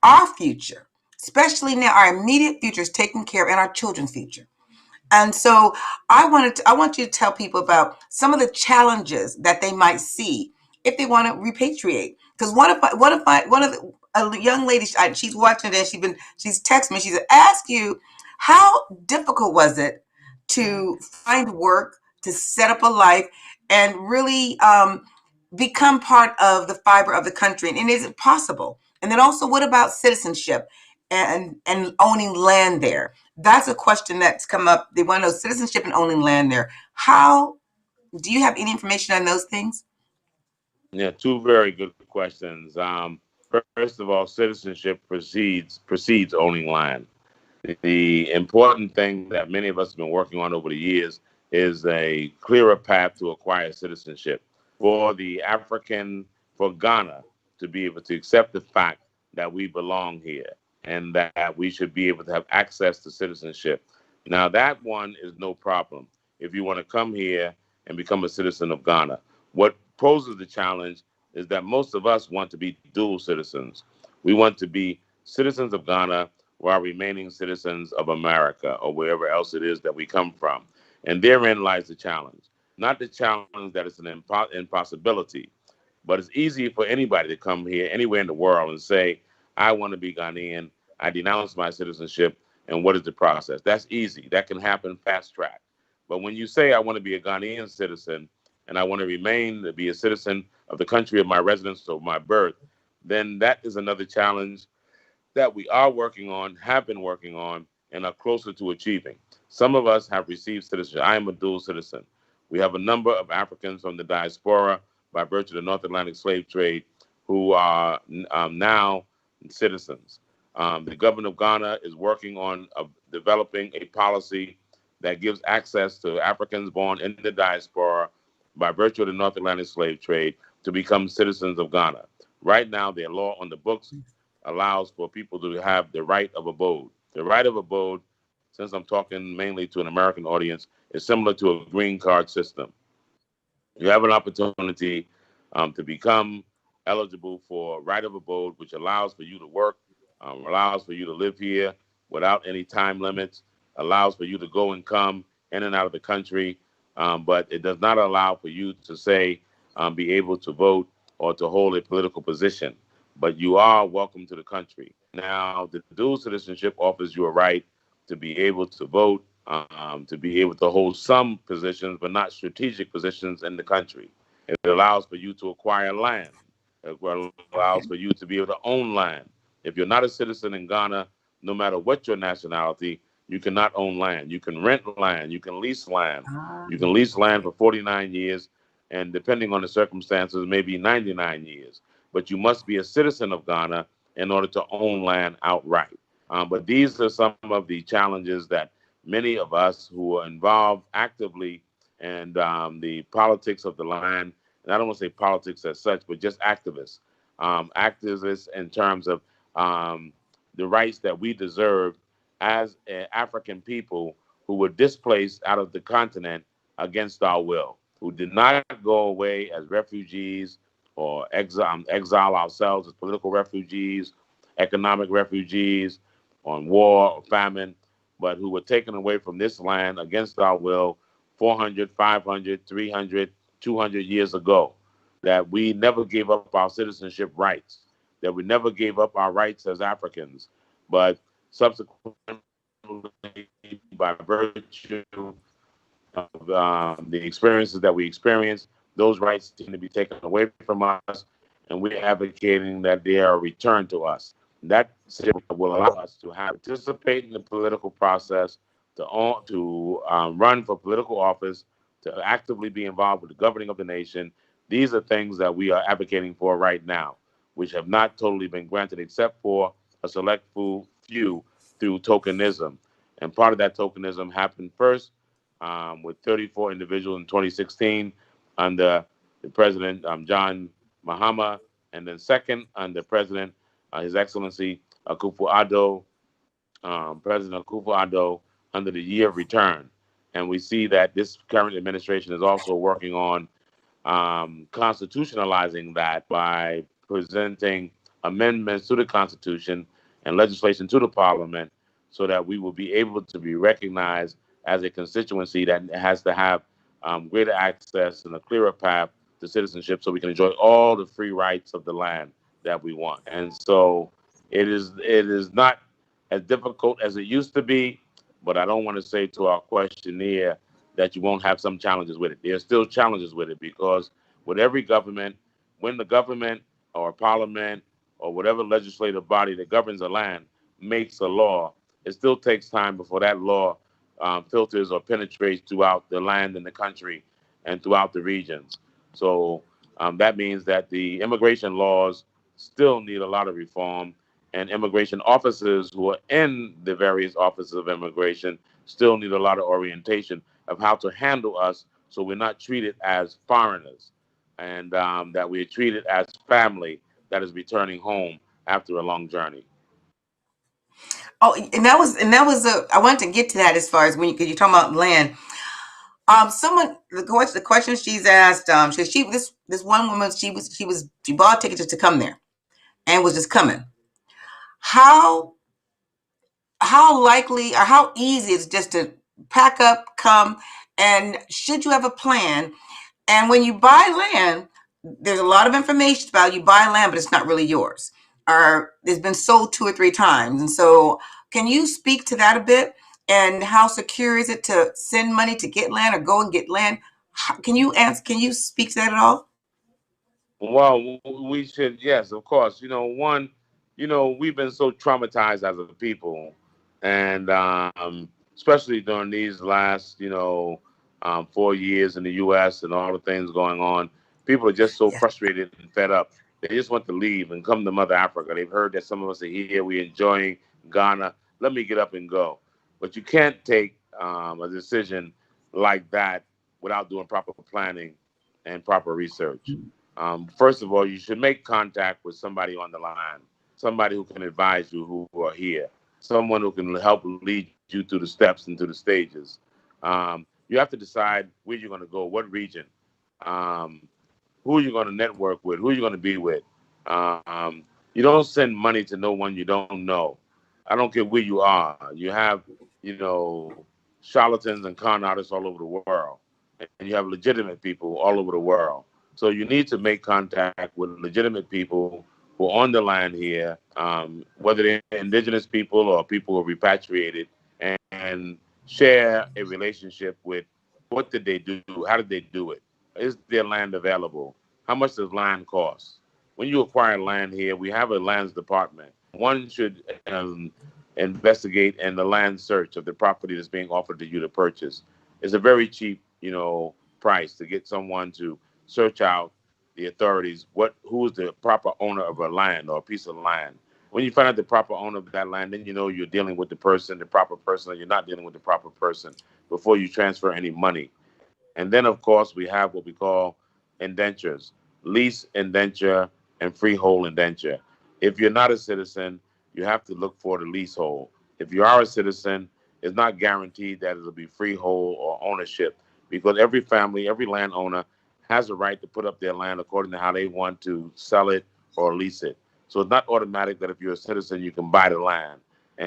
our future, especially now, our immediate future is taken care of, and our children's future. And so I want you to tell people about some of the challenges that they might see if they want to repatriate. Because a young lady, she's watching it, and she's texted me. She said, "Ask you, how difficult was it to find work, to set up a life, and really become part of the fiber of the country? And is it possible? And then also, what about citizenship and owning land there?" That's a question that's come up. They want to know citizenship and owning land there. How do you have any information on those things? Yeah, two very good questions. First of all, citizenship precedes owning land. The important thing that many of us have been working on over the years is a clearer path to acquire citizenship for the African, for Ghana to be able to accept the fact that we belong here and that we should be able to have access to citizenship. Now, that one is no problem if you want to come here and become a citizen of Ghana. What poses the challenge is that most of us want to be dual citizens. We want to be citizens of Ghana while remaining citizens of America or wherever else it is that we come from. And therein lies the challenge. Not the challenge that it's an impossibility, but it's easy for anybody to come here anywhere in the world and say, I want to be Ghanaian, I denounce my citizenship, and what is the process? That's easy. That can happen fast track. But when you say, I want to be a Ghanaian citizen and I want to remain to be a citizen of the country of my residence or my birth, then that is another challenge that we are working on, have been working on, and are closer to achieving. Some of us have received citizenship. I am a dual citizen. We have a number of Africans from the diaspora by virtue of the North Atlantic slave trade who are now citizens. The government of Ghana is working on developing a policy that gives access to Africans born in the diaspora by virtue of the North Atlantic slave trade to become citizens of Ghana. Right now, their law on the books allows for people to have the right of abode. The right of abode, since I'm talking mainly to an American audience, is similar to a green card system. You have an opportunity to become eligible for right of abode, which allows for you to work, allows for you to live here without any time limits, allows for you to go and come in and out of the country, but it does not allow for you to say, be able to vote or to hold a political position. But you are welcome to the country. Now, the dual citizenship offers you a right to be able to vote, to be able to hold some positions, but not strategic positions in the country. It allows for you to acquire land. It Okay. allows for you to be able to own land. If you're not a citizen in Ghana, no matter what your nationality, you cannot own land. You can rent land. You can lease land. Ah, You can lease land for 49 years, and depending on the circumstances, maybe 99 years. But you must be a citizen of Ghana in order to own land outright. But these are some of the challenges that many of us who are involved actively in the politics of the land, and I don't want to say politics as such, but just activists, activists in terms of the rights that we deserve as African people who were displaced out of the continent against our will, who did not go away as refugees or exile ourselves as political refugees, economic refugees, on war or famine, but who were taken away from this land against our will 400, 500, 300, 200 years ago, that we never gave up our citizenship rights, that we never gave up our rights as Africans, but subsequently, by virtue of the experiences that we experienced, those rights seem to be taken away from us, and we're advocating that they are returned to us. That will allow us to participate in the political process, to run for political office, to actively be involved with the governing of the nation. These are things that we are advocating for right now, which have not totally been granted except for a select few through tokenism. And part of that tokenism happened first with 34 individuals in 2016 under the President John Mahama, and then second under President His Excellency Akufo-Addo, President Akufo-Addo, under the year of return. And we see that this current administration is also working on constitutionalizing that by presenting amendments to the Constitution and legislation to the Parliament so that we will be able to be recognized as a constituency that has to have greater access and a clearer path to citizenship so we can enjoy all the free rights of the land that we want. And so it is not as difficult as it used to be, but I don't want to say to our questionnaire that you won't have some challenges with it. There are still challenges with it because with every government, when the government or parliament or whatever legislative body that governs a land makes a law, it still takes time before that law filters or penetrates throughout the land and the country and throughout the regions. So that means that the immigration laws still need a lot of reform, and immigration officers who are in the various offices of immigration still need a lot of orientation of how to handle us so we're not treated as foreigners, and that we're treated as family that is returning home after a long journey. oh, and that was I wanted to get to that as far as when because you're talking about land. Someone the question she's asked, this one woman she bought tickets just to come there and was just coming. How likely or how easy is just to pack up, come, and should you have a plan? And when you buy land, there's a lot of information about you buy land, but it's not really yours, or it's been sold 2 or 3 times. And so, can you speak to that a bit? And how secure is it to send money to get land or go and get land? Can you ask? Can you speak to that at all? Well, we should, yes, of course. We've been so traumatized as a people, and especially during these last, 4 years in the U.S. and all the things going on, people are just so Yes. frustrated and fed up. They just want to leave and come to Mother Africa. They've heard that some of us are here, we're enjoying Ghana. Let me get up and go. But you can't take a decision like that without doing proper planning and proper research. First of all, you should make contact with somebody on the line, somebody who can advise you who are here, someone who can help lead you through the steps and through the stages. You have to decide where you're going to go, what region, who you're going to network with, who you're going to be with. You don't send money to no one you don't know. I don't care where you are. You have, charlatans and con artists all over the world, and you have legitimate people all over the world. So you need to make contact with legitimate people who are on the land here, whether they're indigenous people or people who are repatriated, and share a relationship with what did they do? How did they do it? Is their land available? How much does land cost? When you acquire land here, we have a lands department. One should investigate in the land search of the property that's being offered to you to purchase. It's a very cheap, price to get someone to search out the authorities. Who is the proper owner of a land or a piece of land? When you find out the proper owner of that land, then you know you're dealing with the proper person, or you're not dealing with the proper person before you transfer any money. And then, of course, we have what we call indentures, lease indenture and freehold indenture. If you're not a citizen, you have to look for the leasehold. If you are a citizen, it's not guaranteed that it'll be freehold or ownership, because every family, every landowner has a right to put up their land according to how they want to sell it or lease it. So it's not automatic that if you're a citizen, you can buy the land.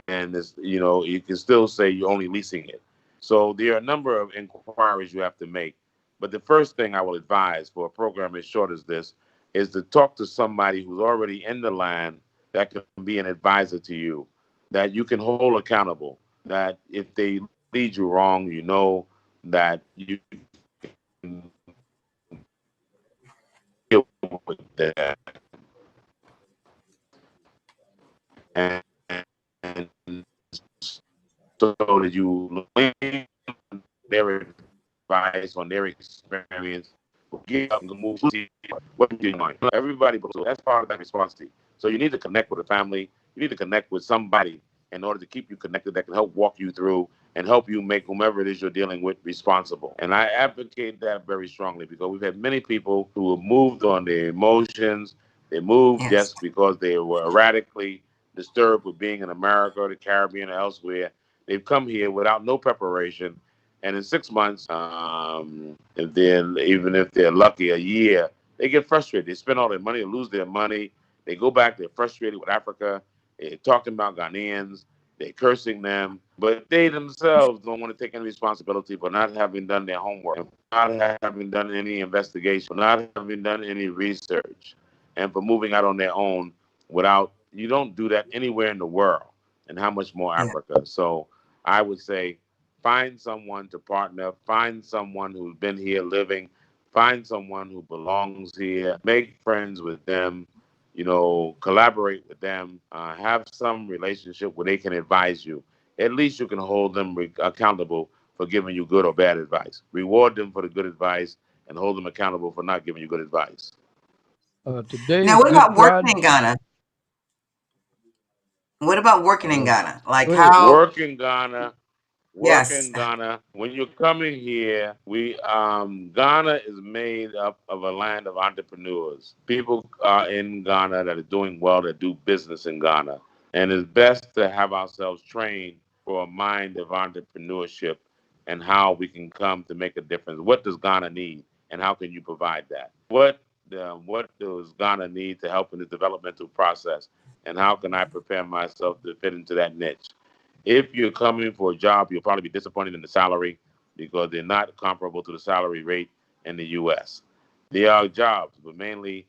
And it's, you can still say you're only leasing it. So there are a number of inquiries you have to make. But the first thing I will advise for a program as short as this is to talk to somebody who's already in the land that can be an advisor to you, that you can hold accountable, that if they lead you wrong, you know that you can deal with that. And, and so that you lean on their advice, on their experience, get up and move, see what you're doing. Everybody, so that's part of that responsibility. So you need to connect with a family. You need to connect with somebody in order to keep you connected that can help walk you through and help you make whomever it is you're dealing with responsible. And I advocate that very strongly, because we've had many people who have moved on their emotions. They moved Yes. just because they were erratically disturbed with being in America or the Caribbean or elsewhere. They've come here without no preparation, and in 6 months, even if they're lucky, a year, they get frustrated. They spend all their money, they lose their money. They go back, they're frustrated with Africa. They're talking about Ghanaians. They're cursing them. But they themselves don't want to take any responsibility for not having done their homework, not having done any investigation, not having done any research, and for moving out on their own without, you don't do that anywhere in the world, and how much more Yeah. Africa. So I would say, find someone to partner, find someone who's been here living, find someone who belongs here, make friends with them, collaborate with them, have some relationship where they can advise you. At least you can hold them accountable for giving you good or bad advice. Reward them for the good advice and hold them accountable for not giving you good advice. Today Now, is what Good about working Friday. in Ghana? What about working in Uh, Ghana? Like Go ahead. how? Work in Ghana, work Yes. in Ghana. When you're coming here, we Ghana is made up of a land of entrepreneurs. People are in Ghana that are doing well, that do business in Ghana, and it's best to have ourselves trained for a mind of entrepreneurship and how we can come to make a difference. What does Ghana need, and how can you provide that? What does Ghana need to help in the developmental process, and how can I prepare myself to fit into that niche? If you're coming for a job, you'll probably be disappointed in the salary, because they're not comparable to the salary rate in the U.S. There are jobs, but mainly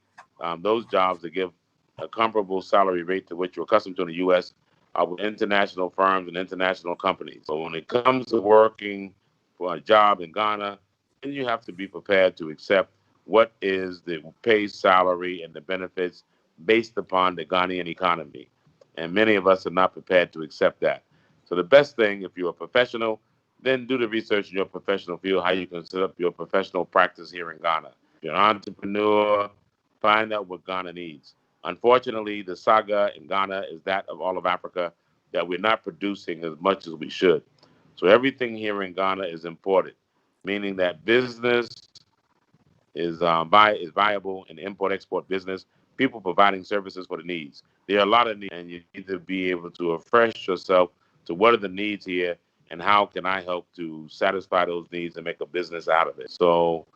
those jobs that give a comparable salary rate to what you're accustomed to in the U.S. are with international firms and international companies. So when it comes to working for a job in Ghana, then you have to be prepared to accept what is the pay, salary, and the benefits based upon the Ghanaian economy. And many of us are not prepared to accept that. So the best thing, if you're a professional, then do the research in your professional field, how you can set up your professional practice here in Ghana. If you're an entrepreneur, find out what Ghana needs. Unfortunately, the saga in Ghana is that of all of Africa, that we're not producing as much as we should. So everything here in Ghana is imported, meaning that business is viable in the import-export business, people providing services for the needs. There are a lot of needs, and you need to be able to refresh yourself to what are the needs here, and how can I help to satisfy those needs and make a business out of it. So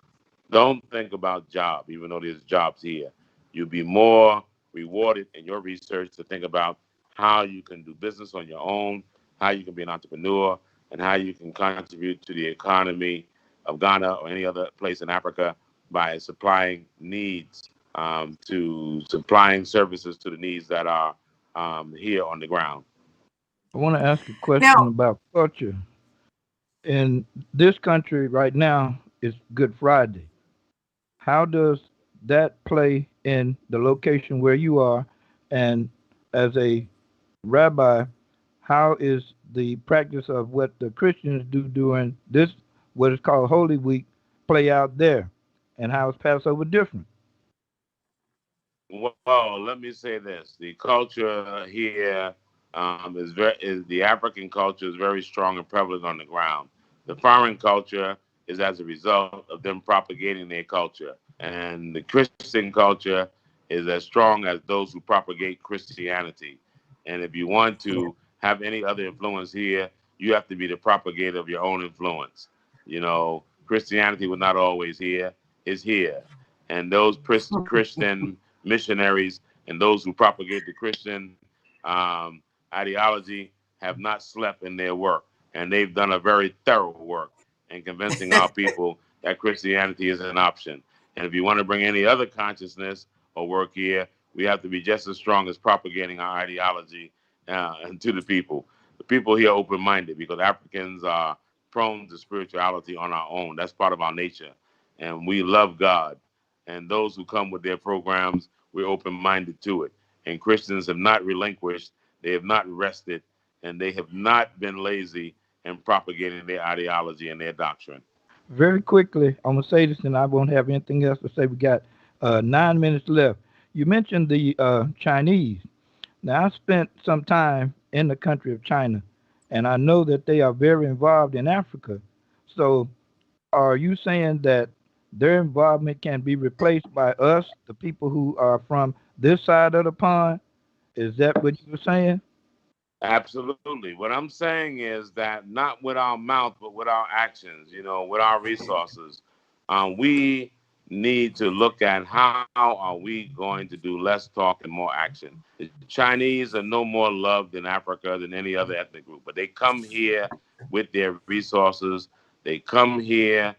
don't think about job, even though there's jobs here. You'll be more rewarded in your research to think about how you can do business on your own, how you can be an entrepreneur, and how you can contribute to the economy of Ghana or any other place in Africa by supplying needs, to supplying services to the needs that are here on the ground. I want to ask a Now, question about culture. In this country right now, it's Good Friday. How does that play in the location where you are? And as a rabbi, how is the practice of what the Christians do during this, what is called Holy Week, play out there? And how is Passover different? Well, let me say this: the culture here is the African culture is very strong and prevalent on the ground. The foreign culture is as a result of them propagating their culture, and the Christian culture is as strong as those who propagate Christianity. And if you want to have any other influence here, you have to be the propagator of your own influence. You know, Christianity was not always here; it's here, and those Christian missionaries and those who propagate the Christian um, ideology have not slept in their work. And they've done a very thorough work in convincing our people that Christianity is an option. And if you want to bring any other consciousness or work here, we have to be just as strong as propagating our ideology to the people. The people here are open-minded because Africans are prone to spirituality on our own. That's part of our nature. And we love God. And those who come with their programs, we're open-minded to it. And Christians have not relinquished, they have not rested, and they have not been lazy in propagating their ideology and their doctrine. Very quickly, I'm gonna say this, and I won't have anything else to say. We got 9 minutes left. You mentioned the Chinese. Now, I spent some time in the country of China, and I know that they are very involved in Africa. So, are you saying that their involvement can be replaced by us, the people who are from this side of the pond? Is that what you were saying? Absolutely. What I'm saying is that not with our mouth, but with our actions, with our resources. We need to look at how are we going to do less talk and more action. The Chinese are no more loved in Africa than any other ethnic group, but they come here with their resources. They come here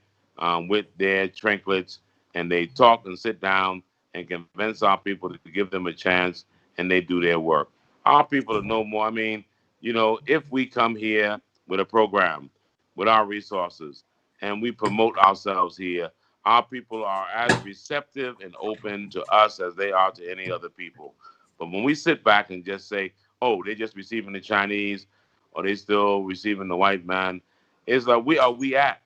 with their trinkets, and they talk and sit down and convince our people to give them a chance, and they do their work. Our people are no more. I mean, if we come here with a program, with our resources, and we promote ourselves here, our people are as receptive and open to us as they are to any other people. But when we sit back and just say, oh, they're just receiving the Chinese or they still receiving the white man, it's like, where are we at?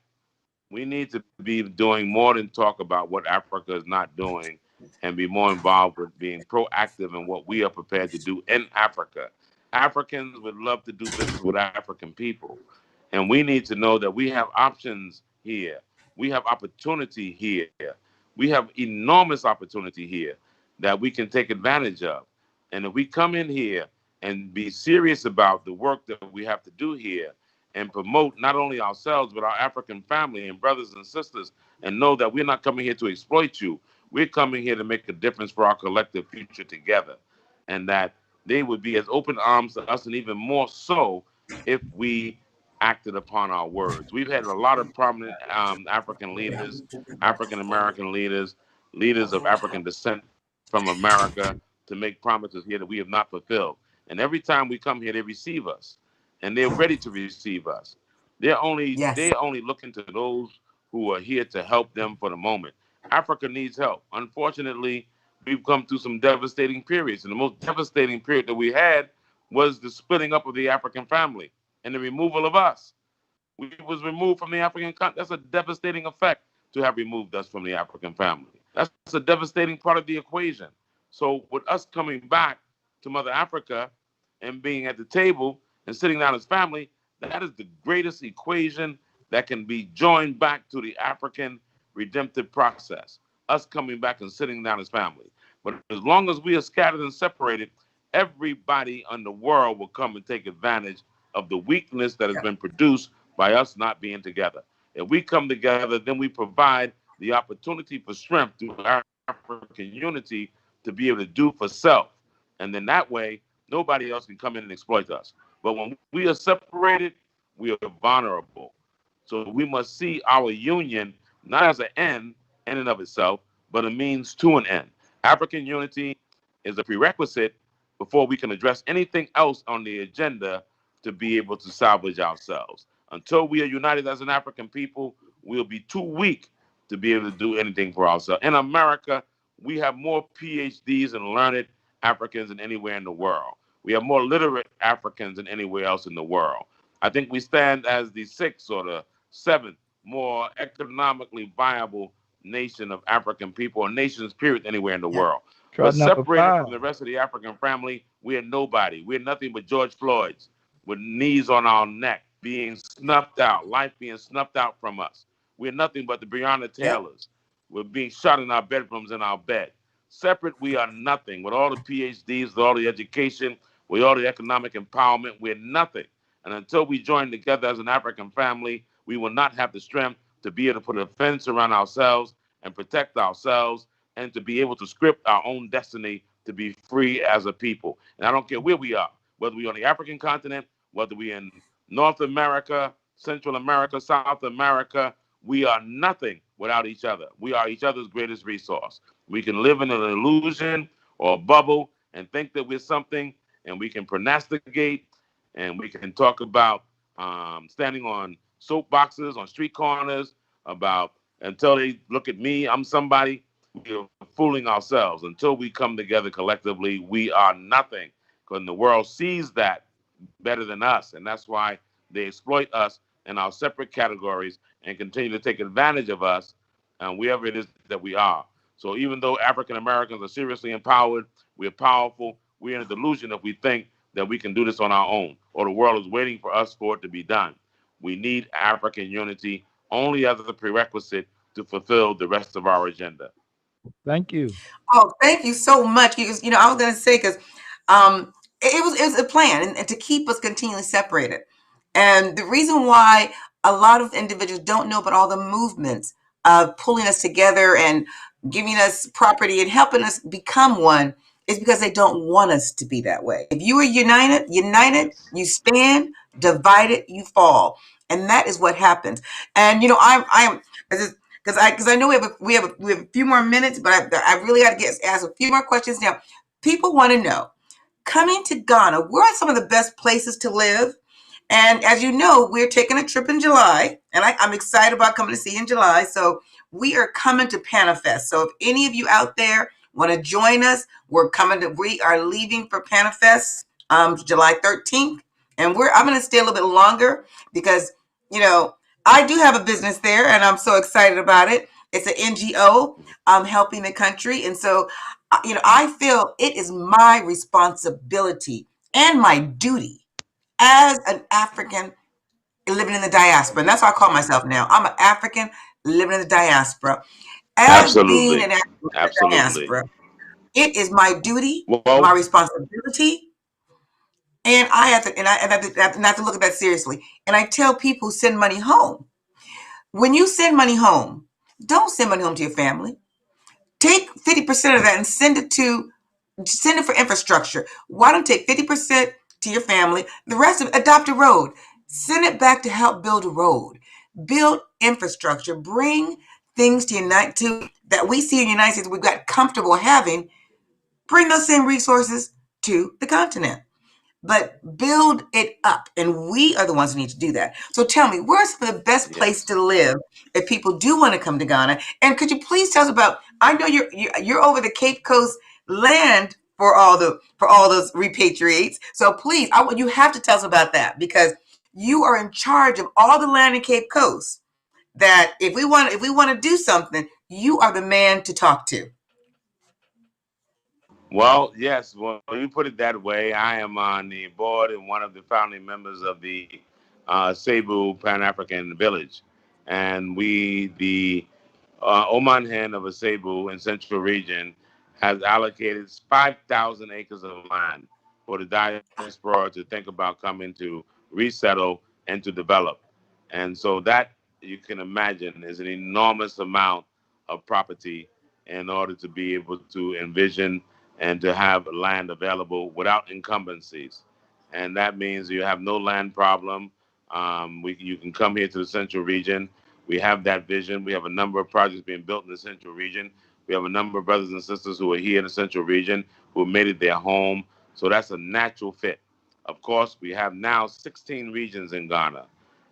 We need to be doing more than talk about what Africa is not doing and be more involved with being proactive in what we are prepared to do in Africa. Africans would love to do business with African people. And we need to know that we have options here. We have opportunity here. We have enormous opportunity here that we can take advantage of. And if we come in here and be serious about the work that we have to do here, and promote not only ourselves, but our African family and brothers and sisters, and know that we're not coming here to exploit you. We're coming here to make a difference for our collective future together. And that they would be as open arms to us, and even more so if we acted upon our words. We've had a lot of prominent African leaders, African American leaders, leaders of African descent from America to make promises here that we have not fulfilled. And every time we come here, they receive us and they're ready to receive us. yes. They're only looking to those who are here to help them for the moment. Africa needs help. Unfortunately, we've come through some devastating periods, and the most devastating period that we had was the splitting up of the African family and the removal of us. We was removed from the African continent. That's a devastating effect to have removed us from the African family. That's a devastating part of the equation. So with us coming back to Mother Africa and being at the table and sitting down as family, that is the greatest equation that can be joined back to the African redemptive process. Us coming back and sitting down as family. But as long as we are scattered and separated, everybody in the world will come and take advantage of the weakness that has been produced by us not being together. If we come together, then we provide the opportunity for strength through African unity to be able to do for self. And then that way, nobody else can come in and exploit us. But when we are separated, we are vulnerable. So we must see our union not as an end in and of itself, but a means to an end. African unity is a prerequisite before we can address anything else on the agenda to be able to salvage ourselves. Until we are united as an African people, we'll be too weak to be able to do anything for ourselves. In America, we have more PhDs and learned Africans than anywhere in the world. We have more literate Africans than anywhere else in the world. I think we stand as the sixth or the seventh more economically viable nation of African people, or nations, period, anywhere in the world. Try But number separated 5. from the rest of the African family, we are nobody. We're nothing but George Floyd's with knees on our neck, being snuffed out, life being snuffed out from us. We're nothing but the Breonna Yep. Taylors. We're being shot in our bedrooms in our bed. Separate, we are nothing. With all the PhDs, with all the education, with all the economic empowerment, we're nothing. And until we join together as an African family, we will not have the strength to be able to put a fence around ourselves and protect ourselves, and to be able to script our own destiny to be free as a people. And I don't care where we are, whether we're on the African continent, whether we're in North America, Central America, South America, we are nothing without each other. We are each other's greatest resource. We can live in an illusion or a bubble and think that we're something, and we can prognosticate, and we can talk about standing on soapboxes, on street corners, about until they look at me, I'm somebody. We are fooling ourselves. Until we come together collectively, we are nothing. Because the world sees that better than us, and that's why they exploit us in our separate categories and continue to take advantage of us, wherever it is that we are. So even though African Americans are seriously empowered, we're powerful, we're in a delusion if we think that we can do this on our own, or the world is waiting for us for it to be done. We need African unity only as a prerequisite to fulfill the rest of our agenda. Thank you. Oh, thank you so much. Because I was going to say, because it was a plan, and to keep us continually separated. And the reason why a lot of individuals don't know about all the movements of pulling us together and giving us property and helping us become one is because they don't want us to be that way. If you are united, you stand. Divided, you fall, and that is what happens. And I am because I know we have a few more minutes, but I really got to ask a few more questions now. People want to know, coming to Ghana, where are some of the best places to live? And as you know, we're taking a trip in July, and I'm excited about coming to see you in July. So we are coming to Panafest. So if any of you out there want to join us, we are leaving for Panafest July 13th. And I'm going to stay a little bit longer because, I do have a business there, and I'm so excited about it. It's an NGO helping the country. And so, I feel it is my responsibility and my duty as an African living in the diaspora. And that's what I call myself now. I'm an African living in the diaspora. As being Absolutely. an African in the Absolutely. diaspora, it is my duty, Well, my responsibility, and I have to, and I have to look at that seriously. And I tell people who send money home, when you send money home, don't send money home to your family. Take 50% of that and send it for infrastructure. Why don't you take 50% to your family? The rest of it, adopt a road. Send it back to help build a road. Build infrastructure. Bring things that we see in the United States we've got comfortable having. Bring those same resources to the continent. But build it up, and we are the ones who need to do that. So tell me, where's the best place to live if people do want to come to Ghana? And could you please tell us about? I know you're over the Cape Coast land for all those repatriates. So please, you have to tell us about that, because you are in charge of all the land in Cape Coast. That if we want to do something, you are the man to talk to. Well, yes. Well, you put it that way. I am on the board and one of the founding members of the Cebu Pan African Village, and the Oman Hen of Cebu in Central Region has allocated 5,000 acres of land for the diaspora to think about coming to resettle and to develop. And so that, you can imagine, is an enormous amount of property in order to be able to envision and to have land available without incumbencies. And that means you have no land problem. You can come here to the central region. We have that vision. We have a number of projects being built in the central region. We have a number of brothers and sisters who are here in the central region who have made it their home. So that's a natural fit. Of course, we have now 16 regions in Ghana.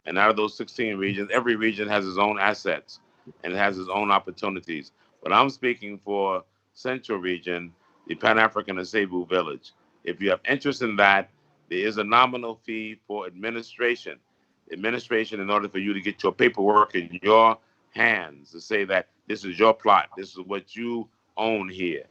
And out of those 16 regions, every region has its own assets and it has its own opportunities. But I'm speaking for Central Region, the Pan-African Asebu Village. If you have interest in that, there is a nominal fee for administration. Administration, in order for you to get your paperwork in your hands to say that this is your plot, this is what you own here.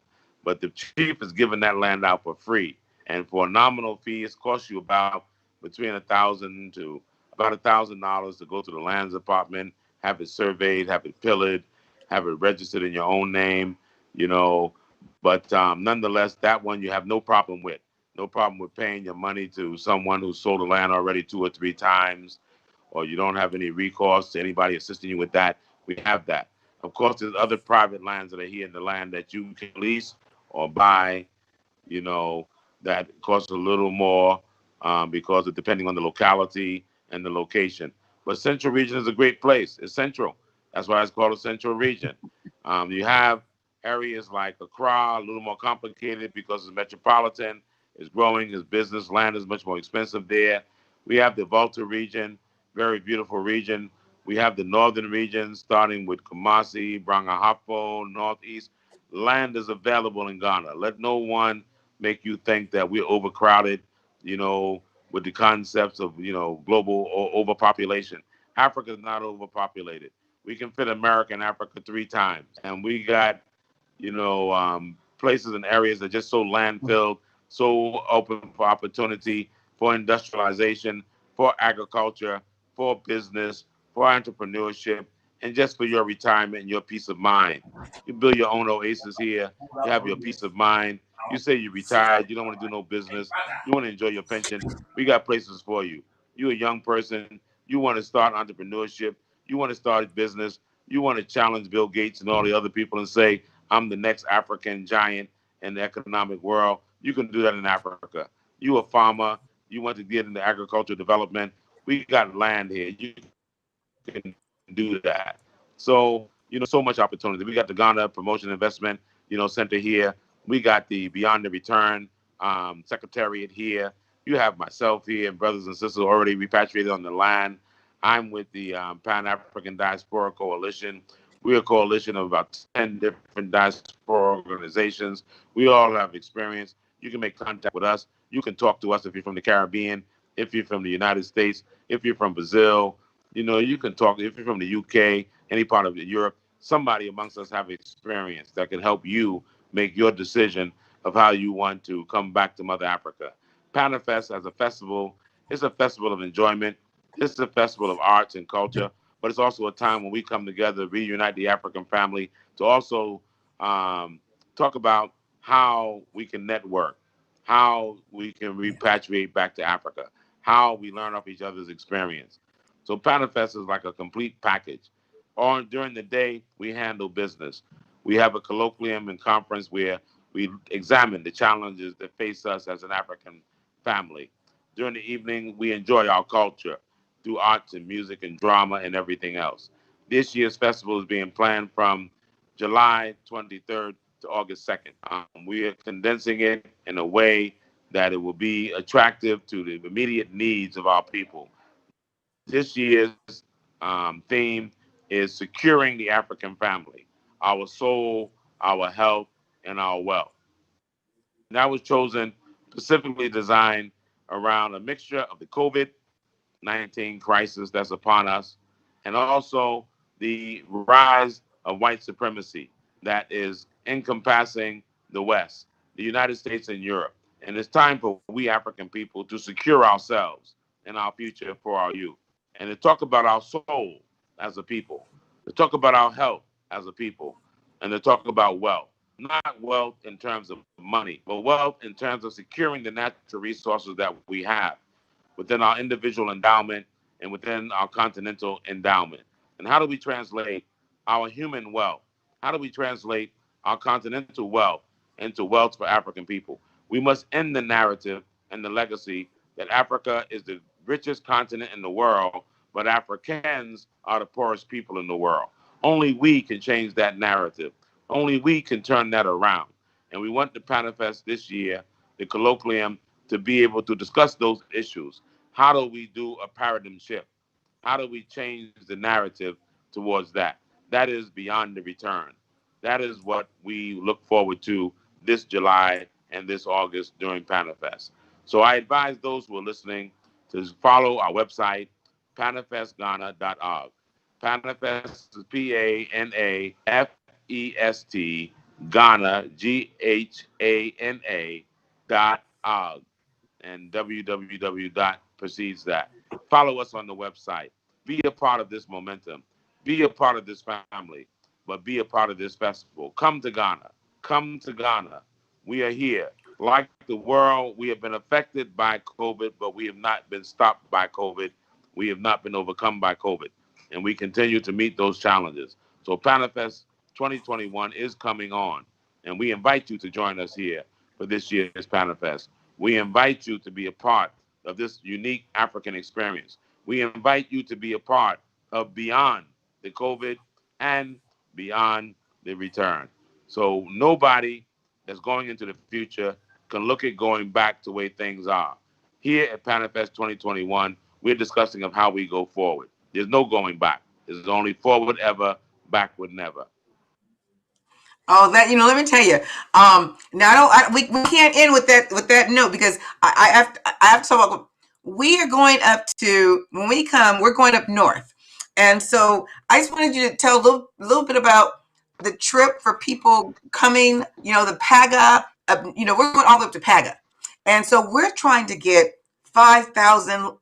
But the chief is giving that land out for free. And for a nominal fee, it costs you about between $1,000 to about $1,000 to go to the lands department, have it surveyed, have it pillared, have it registered in your own name, you know. But nonetheless, that one you have no problem with. No problem with paying your money to someone who sold the land already 2 or 3 times, or you don't have any recourse to anybody assisting you with that. We have that. Of course, there's other private lands that are here in the land that you can lease or buy, you know, that costs a little more because of depending on the locality and the location. But Central Region is a great place. It's central. That's why it's called a Central Region. You have areas like Accra, a little more complicated because it's metropolitan, it's growing, it's business, land is much more expensive there. We have the Volta region, very beautiful region. We have the northern region, starting with Kumasi, Brangahafo, Northeast. Land is available in Ghana. Let no one make you think that we're overcrowded, you know, with the concepts of, you know, global overpopulation. Africa is not overpopulated. We can fit America and Africa 3 times. And we got, you know, places and areas that are just so land-filled, so open for opportunity, for industrialization, for agriculture, for business, for entrepreneurship, and just for your retirement and your peace of mind. You build your own oasis here. You have your peace of mind. You say you're retired. You don't want to do no business. You want to enjoy your pension. We got places for you. You're a young person. You want to start entrepreneurship. You want to start a business. You want to challenge Bill Gates and all the other people and say, I'm the next African giant in the economic world. You can do that in Africa. You a farmer. You want to get into agricultural development. We got land here. You can do that. So, you know, so much opportunity. We got the Ghana Promotion Investment, you know, Center here. We got the Beyond the Return Secretariat here. You have myself here and brothers and sisters already repatriated on the land. I'm with the Pan-African Diaspora Coalition. We're a coalition of about 10 different diaspora organizations. We all have experience. You can make contact with us. You can talk to us if you're from the Caribbean, if you're from the United States, if you're from Brazil. You know, you can talk if you're from the UK, any part of Europe. Somebody amongst us have experience that can help you make your decision of how you want to come back to Mother Africa. Panafest as a festival is a festival of enjoyment. It's a festival of arts and culture, but it's also a time when we come together, reunite the African family to also talk about how we can network, how we can repatriate back to Africa, how we learn off each other's experience. So Panafest is like a complete package. Or during the day, we handle business. We have a colloquium and conference where we examine the challenges that face us as an African family. During the evening, we enjoy our culture through arts and music and drama and everything else. This year's festival is being planned from July 23rd to August 2nd. We are condensing it in a way that it will be attractive to the immediate needs of our people. This year's theme is securing the African family, our soul, our health, and our wealth. And that was chosen specifically designed around a mixture of the COVID-19 crisis that's upon us, and also the rise of white supremacy that is encompassing the West, the United States, and Europe. And it's time for we African people to secure ourselves and our future for our youth, and to talk about our soul as a people, to talk about our health as a people, and to talk about wealth. Not wealth in terms of money, but wealth in terms of securing the natural resources that we have within our individual endowment and within our continental endowment. And how do we translate our human wealth? How do we translate our continental wealth into wealth for African people. We must end the narrative and the legacy that Africa is the richest continent in the world, but Africans are the poorest people in the world. Only we can change that narrative. Only we can turn that around. And we want the Panifest this year, the colloquium, to be able to discuss those issues. How do we do a paradigm shift? How do we change the narrative towards that? That is beyond the return. That is what we look forward to this July and this August during Panifest. So I advise those who are listening to follow our website, panifestghana.org. Panifest is Panafest, Ghana, Ghana.org, and www precedes that. Follow us on the website. Be a part of this momentum. Be a part of this family, but be a part of this festival. Come to Ghana. Come to Ghana. We are here. Like the world, we have been affected by COVID, but we have not been stopped by COVID. We have not been overcome by COVID, and we continue to meet those challenges. So Panifest 2021 is coming on, and we invite you to join us here for this year's Panifest. We invite you to be a part of this unique African experience. We invite you to be a part of beyond the COVID and beyond the return. So nobody that's going into the future can look at going back to the way things are. Here at Panifest 2021, we're discussing of how we go forward. There's no going back. There's only forward ever, backward never. Oh, that, let me tell you. Now we can't end with that note, because I have to talk about. We are going up to, when we come, we're going up north, and so I just wanted you to tell a little bit about the trip for people coming. The Paga. We're going all the way up to Paga, and so we're trying to get 5,000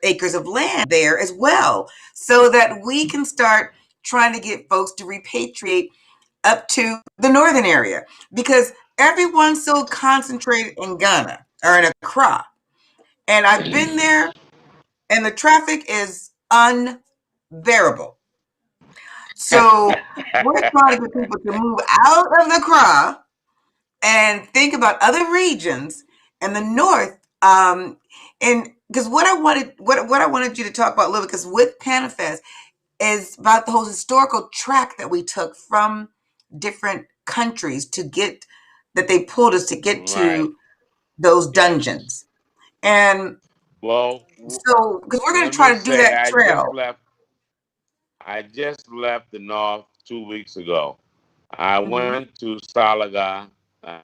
acres of land there as well, so that we can start trying to get folks to repatriate up to the northern area, because everyone's so concentrated in Ghana or in Accra. And I've been there, and the traffic is unbearable. So we're trying to get people to move out of the Accra and think about other regions in the north. And because what I wanted you to talk about a little bit, because with Panifest, is about the whole historical track that we took from different countries that they pulled us to get to those dungeons. And well, so, because we're going to let try me to do say, that trail. I just left the north 2 weeks ago. I Mhm. went to Salaga,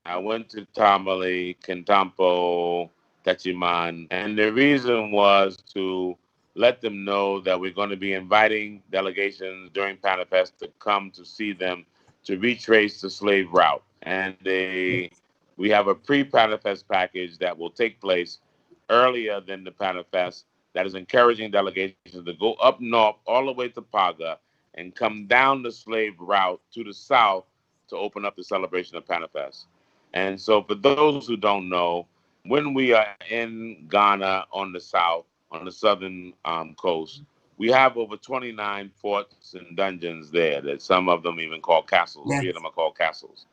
I went to Tamale, Kintampo, Tachiman, and the reason was to let them know that we're going to be inviting delegations during Panifest to come to see them to retrace the slave route. And we have a pre-Panifest package that will take place earlier than the Panifest that is encouraging delegations to go up north all the way to Paga and come down the slave route to the south to open up the celebration of Panifest. And so for those who don't know, when we are in Ghana on the south, on the southern coast, we have over 29 forts and dungeons there that some of them even call castles. Yes. 3 of them are called castles.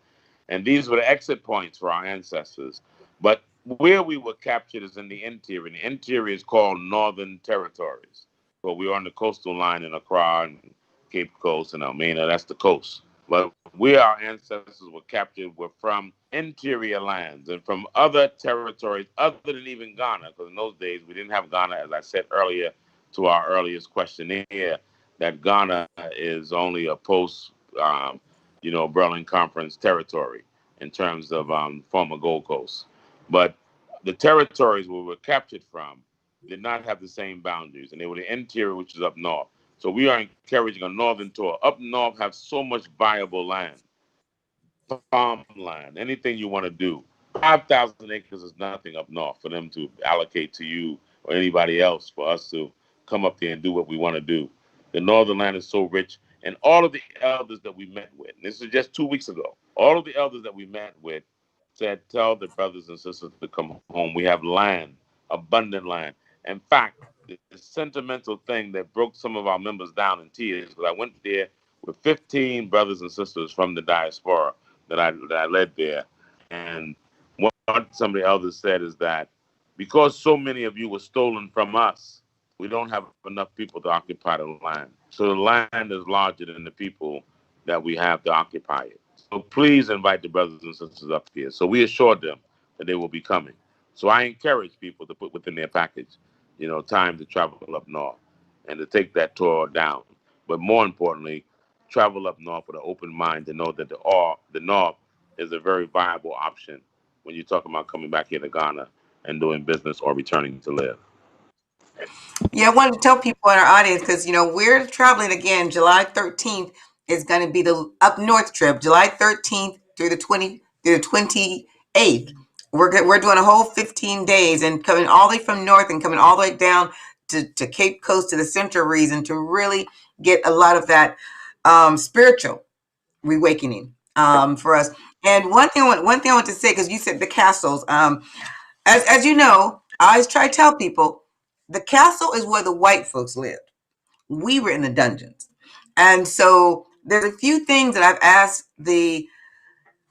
And these were the exit points for our ancestors. But where we were captured is in the interior. And the interior is called Northern Territories. So we are on the coastal line in Accra and Cape Coast and Elmina. That's the coast. But where our ancestors were captured were from interior lands and from other territories other than even Ghana. Because in those days, we didn't have Ghana, as I said earlier to our earliest questionnaire, that Ghana is only a post Berlin Conference territory in terms of former Gold Coast. But the territories where we were captured from did not have the same boundaries, and they were the interior, which is up north. So we are encouraging a northern tour. Up north have so much viable land, farmland, anything you want to do. 5,000 acres is nothing up north for them to allocate to you or anybody else for us to come up there and do what we want to do. The northern land is so rich. And all of the elders that we met with, and this is just 2 weeks ago, all of the elders that we met with said, tell the brothers and sisters to come home. We have land, abundant land. In fact, the sentimental thing that broke some of our members down in tears, because I went there with 15 brothers and sisters from the diaspora that I led there. And what some of the elders said is that because so many of you were stolen from us, we don't have enough people to occupy the land. So the land is larger than the people that we have to occupy it. So please invite the brothers and sisters up here. So we assured them that they will be coming. So I encourage people to put within their package, time to travel up north and to take that tour down. But more importantly, travel up north with an open mind to know that the north is a very viable option when you're talking about coming back here to Ghana and doing business or returning to live. Yeah, I wanted to tell people in our audience because we're traveling again. July 13th is going to be the up north trip. July 13th through the 28th. We're doing a whole 15 days and coming all the way from north and coming all the way down to Cape Coast to the Central region to really get a lot of that spiritual reawakening for us. And one thing I want to say, because you said the castles, as you know, I always try to tell people the castle is where the white folks lived. We were in the dungeons. And so there's a few things that I've asked the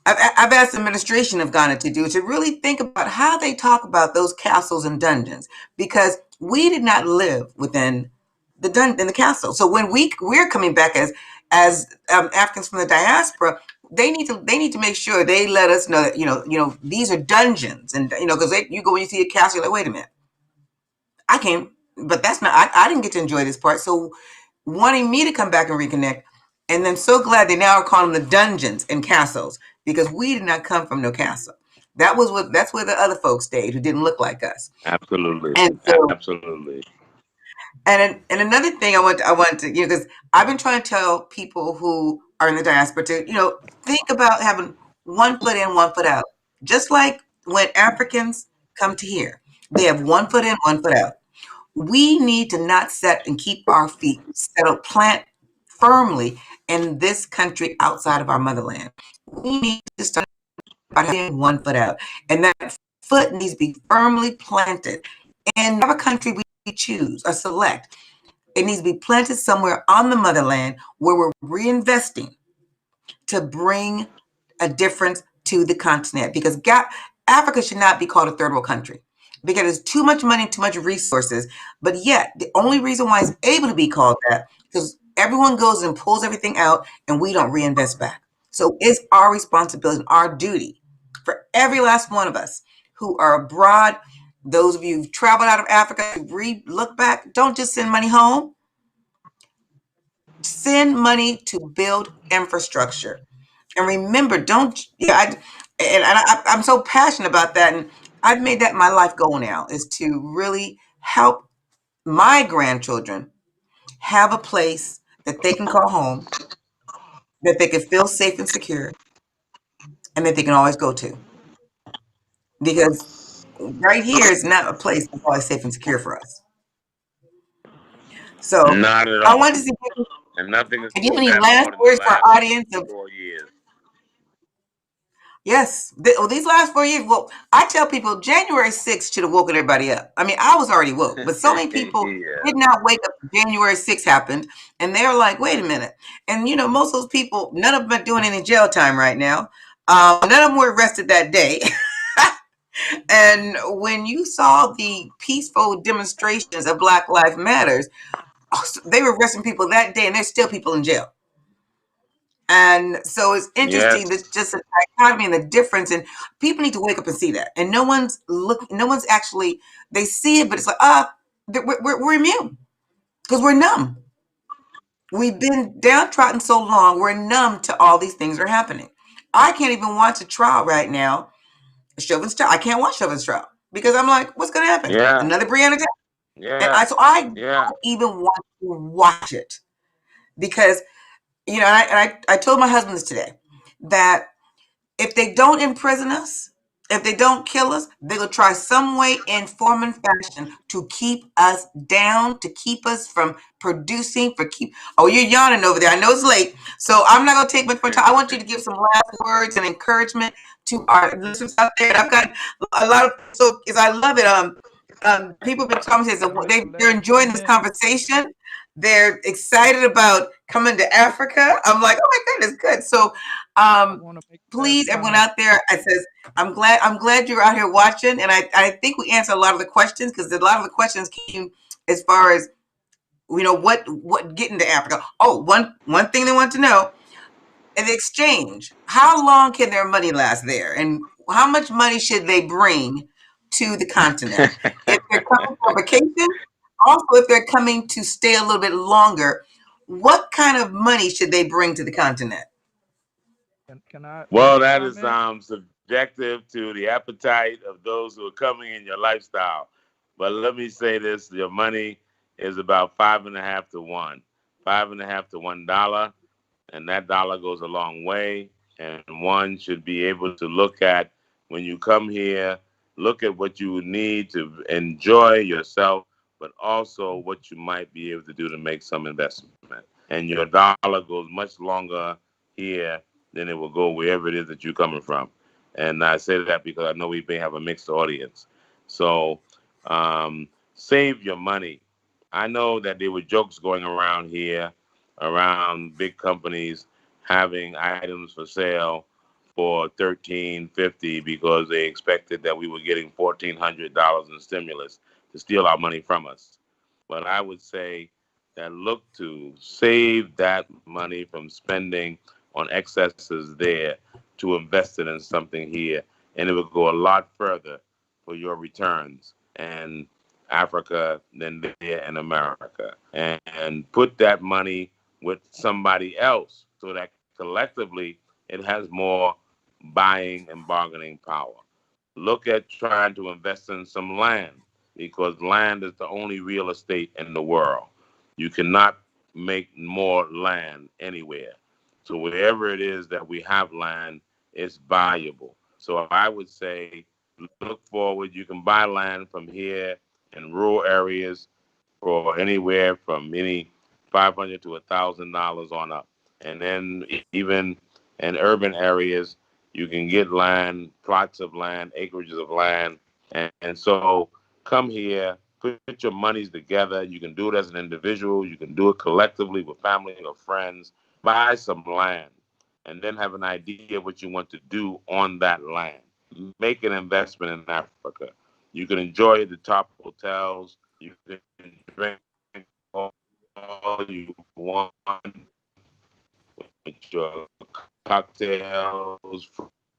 administration of Ghana to do, to really think about how they talk about those castles and dungeons, because we did not live within in the castle. So when we're coming back as Africans from the diaspora, they need to make sure they let us know that these are dungeons, and because you go when you see a castle, you're like, wait a minute, I came, but that's not I didn't get to enjoy this part. So wanting me to come back and reconnect, and then so glad they now are calling them the dungeons and castles, because we did not come from no castle. That's where the other folks stayed who didn't look like us. Absolutely, And so, absolutely. And another thing I want to because I've been trying to tell people who are in the diaspora to think about having one foot in, one foot out. Just like when Africans come to here, they have one foot in, one foot out. We need to not set and keep our feet settled, plant firmly in this country outside of our motherland. We need to start by having one foot out, and that foot needs to be firmly planted in whatever country we choose or select. It needs to be planted somewhere on the motherland where we're reinvesting to bring a difference to the continent, because Africa should not be called a third world country, because there's too much money, too much resources. But yet the only reason why it's able to be called that because everyone goes and pulls everything out and we don't reinvest back. So it's our responsibility and our duty for every last one of us who are abroad. Those of you who've traveled out of Africa, look back, don't just send money home. Send money to build infrastructure. And remember, I'm so passionate about that. And I've made that my life goal now, is to really help my grandchildren have a place that they can call home, that they can feel safe and secure, and that they can always go to. Because right here is not a place that's always safe and secure for us. So not at all. I wanted to see and nothing is if you have any last words for our audience of 4 years. Yes. These last 4 years, I tell people January 6th should have woken everybody up. I mean, I was already woke, but so many people did not wake up. January 6th happened, and they're like, wait a minute. And, most of those people, none of them are doing any jail time right now. None of them were arrested that day. And when you saw the peaceful demonstrations of Black Lives Matters, they were arresting people that day, and there's still people in jail. And so it's interesting. There's just a dichotomy and the difference, and people need to wake up and see that. And no one's actually, they see it, but it's like, we're immune because we're numb. We've been downtrodden so long, we're numb to all these things that are happening. I can't even watch a trial right now, Chauvin's trial. I can't watch Chauvin's trial because I'm like, what's going to happen? Yeah. Another Breonna Taylor? Yeah. And I don't even want to watch it because, and I told my husband this today, that if they don't imprison us, if they don't kill us, they will try some way in form and fashion to keep us down, to keep us from producing, oh, you're yawning over there. I know it's late, so I'm not going to take much more time. I want you to give some last words and encouragement to our listeners out there. And I've got a lot of, because I love it. People have been talking, they're enjoying this conversation. They're excited about coming to Africa. I'm like, oh my goodness, good. So I want to make a last Please, everyone comment. out there, I says, I'm glad you're out here watching, and I think we answered a lot of the questions, because a lot of the questions came as far as, what getting to Africa. Oh, one thing they want to know: in exchange, how long can their money last there, and how much money should they bring to the continent if they're coming for vacation? Also, if they're coming to stay a little bit longer, what kind of money should they bring to the continent? Can I Well, make a that is comment? subjective to the appetite of those who are coming in your lifestyle. But let me say this: your money is about 5.5 to 1, 5.5 to $1, and that dollar goes a long way. And one should be able to look at, when you come here, look at what you need to enjoy yourself, but also what you might be able to do to make some investment. And your dollar goes much longer here than it will go wherever it is that you're coming from. And I say that because I know we may have a mixed audience. So save your money. I know that there were jokes going around here, around big companies having items for sale for $13.50 because they expected that we were getting $1,400 in stimulus to steal our money from us. But I would say that look to save that money from spending on excesses there to invest it in something here, and it will go a lot further for your returns and Africa than there in America. And put that money with somebody else so that collectively it has more buying and bargaining power. Look at trying to invest in some land, because land is the only real estate in the world. You cannot make more land anywhere. So wherever it is that we have land, it's valuable. So I would say look forward. You can buy land from here in rural areas for anywhere from any $500 to $1,000 on up. And then even in urban areas, you can get land, plots of land, acreages of land. And so come here, put your monies together. You can do it as an individual. You can do it collectively with family or friends. Buy some land and then have an idea of what you want to do on that land. Make an investment in Africa. You can enjoy the top hotels. You can drink all you want with your cocktails,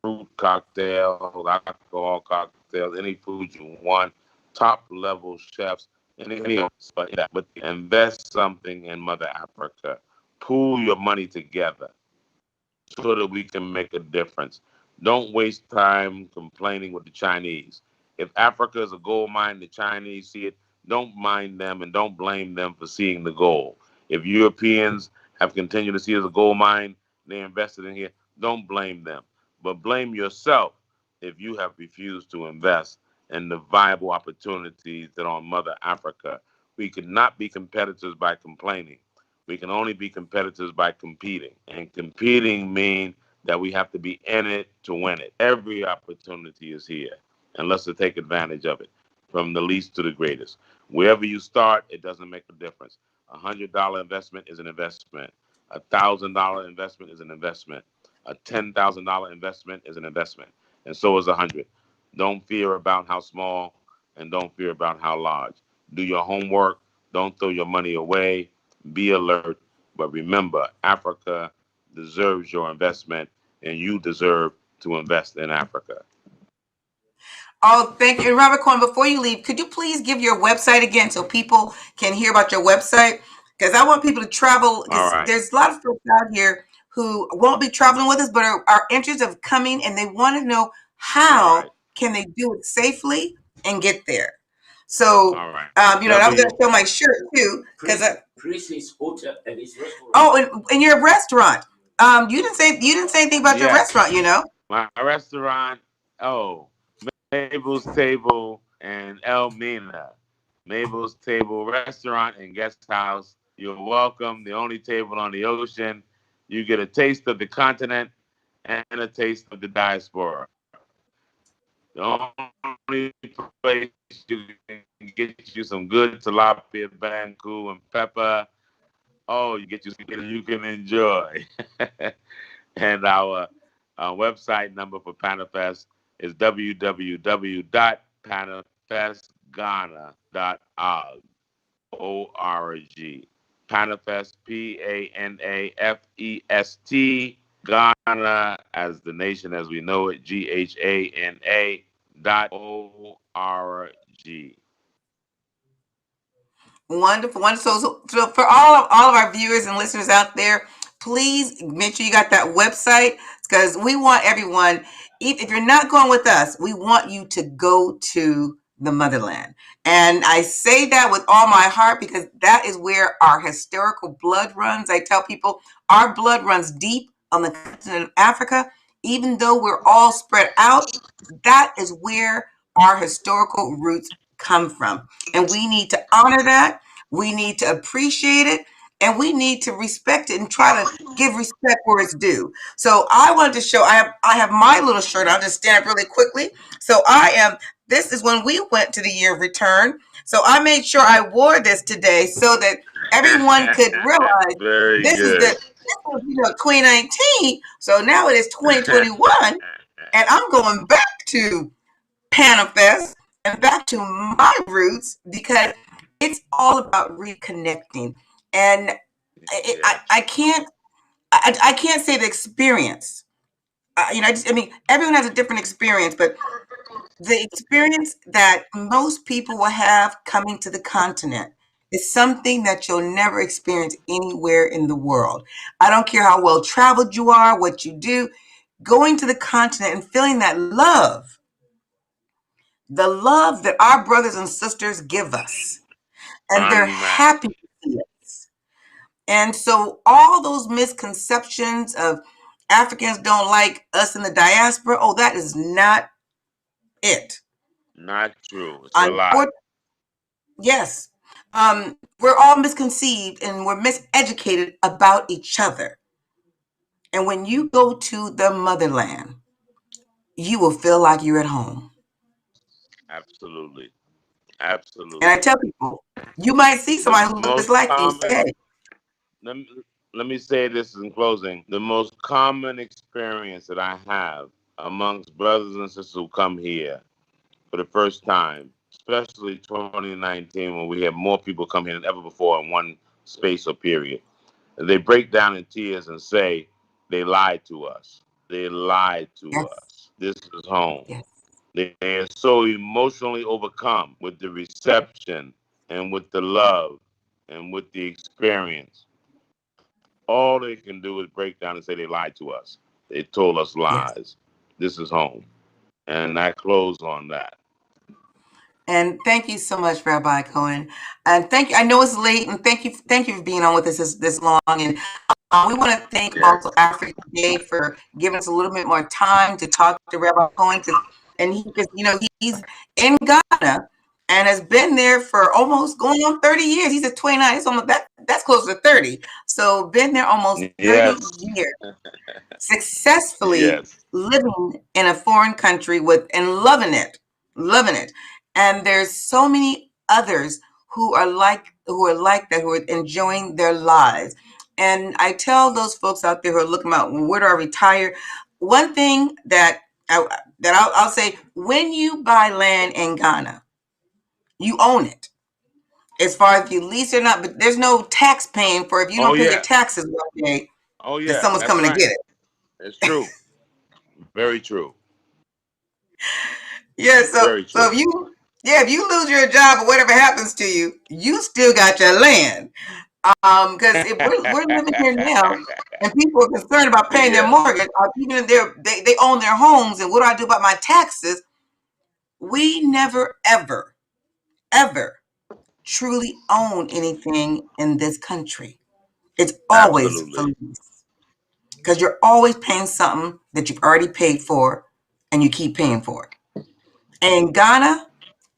fruit cocktails, alcohol cocktails, any food you want, top level chefs, anything else. But invest something in Mother Africa. Pool your money together so that we can make a difference. Don't waste time complaining with the Chinese. If Africa is a gold mine, the Chinese see it, don't mind them and don't blame them for seeing the gold. If Europeans have continued to see it as a gold mine, they invested in here, don't blame them. But blame yourself if you have refused to invest in the viable opportunities that are on Mother Africa. We could not be competitors by complaining. We can only be competitors by competing. And competing means that we have to be in it to win it. Every opportunity is here, and let's take advantage of it, from the least to the greatest. Wherever you start, it doesn't make a difference. $100 investment is an investment. $1,000 investment is an investment. A $10,000 investment is an investment, and so is 100. Don't fear about how small, and don't fear about how large. Do your homework. Don't throw your money away. Be alert, but remember, Africa deserves your investment, and you deserve to invest in Africa. Oh, thank you. And Robert Cohen, before you leave, could you please give your website again so people can hear about your website? Because I want people to travel, All because right. there's a lot of folks out here who won't be traveling with us, but are interested of coming, and they want to know how can they do it safely and get there. So, All right. and I'm going to show my shirt too, because Chris's hotel and his restaurant. Oh, and your restaurant. You didn't say anything about your restaurant. My restaurant. Oh, Mabel's Table and Elmina. Mabel's Table Restaurant and Guest House. You're welcome. The only table on the ocean. You get a taste of the continent and a taste of the diaspora. The only place you can get you some good tilapia, banku, and pepper. Oh, you get you something you can enjoy. And our website number for Panafest is www.panafestghana.org. O-R-G. Panafest, Panafest, Ghana, as the nation as we know it, Ghana .org. Wonderful, wonderful. So for all of our viewers and listeners out there, please make sure you got that website, because we want everyone. If you're not going with us, we want you to go to the motherland. And I say that with all my heart, because that is where our historical blood runs. I tell people our blood runs deep on the continent of Africa. Even though we're all spread out, that is where our historical roots come from. And we need to honor that. We need to appreciate it, and we need to respect it and try to give respect where it's due. So I wanted to show, I have my little shirt. I'll just stand up really quickly. So this is when we went to the year of return. So I made sure I wore this today so that everyone could realize Very this is good. this was, 2019. So now it is 2021, and I'm going back to Panafest and back to my roots, because it's all about reconnecting. And I can't say the experience. Everyone has a different experience, but the experience that most people will have coming to the continent is something that you'll never experience anywhere in the world. I don't care how well traveled you are, what you do, going to the continent and feeling that love, the love that our brothers and sisters give us, and they're happy to see us. And so all those misconceptions of Africans don't like us in the diaspora, oh, that is not it. Not true. It's a lie. Yes. We're all misconceived and we're miseducated about each other. And when you go to the motherland, you will feel like you're at home. Absolutely. Absolutely. And I tell people, you might see somebody who looks like you and say, hey. Let me say this in closing. The most common experience that I have amongst brothers and sisters who come here for the first time, especially 2019, when we have more people come here than ever before in one space or period, they break down in tears and say they lied to us. They lied to Yes. us. This is home. Yes. They are so emotionally overcome with the reception and with the love and with the experience. All they can do is break down and say they lied to us. They told us lies. Yes. This is home. And I close on that. And thank you so much, Rabbi Cohen. And thank you. I know it's late, and thank you for being on with us this long. And we want to thank also Afrique Today for giving us a little bit more time to talk to Rabbi Cohen, and he's in Ghana and has been there for almost going on 30 years. He's at 29. It's almost that's close to 30. So been there almost 30 years, successfully living in a foreign country and loving it. And there's so many others who are like that, who are enjoying their lives. And I tell those folks out there who are looking about, where do I retire? One thing that I'll say, when you buy land in Ghana, you own it. As far as if you lease it or not, but there's no tax paying for if you don't pay your taxes one day. Oh yeah, that someone's coming to get it. It's true. Very true. Yeah. So if you lose your job or whatever happens to you, you still got your land. Because if we're living here now, and people are concerned about paying their mortgage, or even if they own their homes, and what do I do about my taxes? We never ever truly own anything in this country. It's always for lease, because you're always paying something that you've already paid for, and you keep paying for it. And in Ghana,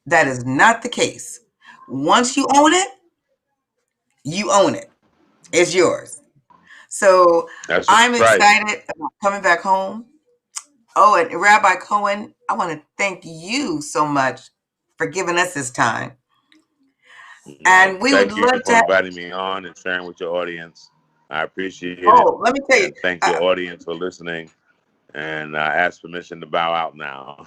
that is not the case. Once you own it, you own it. It's yours. So I'm excited about coming back home. Oh, and Rabbi Cohen, I want to thank you so much for giving us this time. And we would love to inviting me on and sharing with your audience. I appreciate it. Oh, let me tell you. And thank your audience for listening. And I ask permission to bow out now.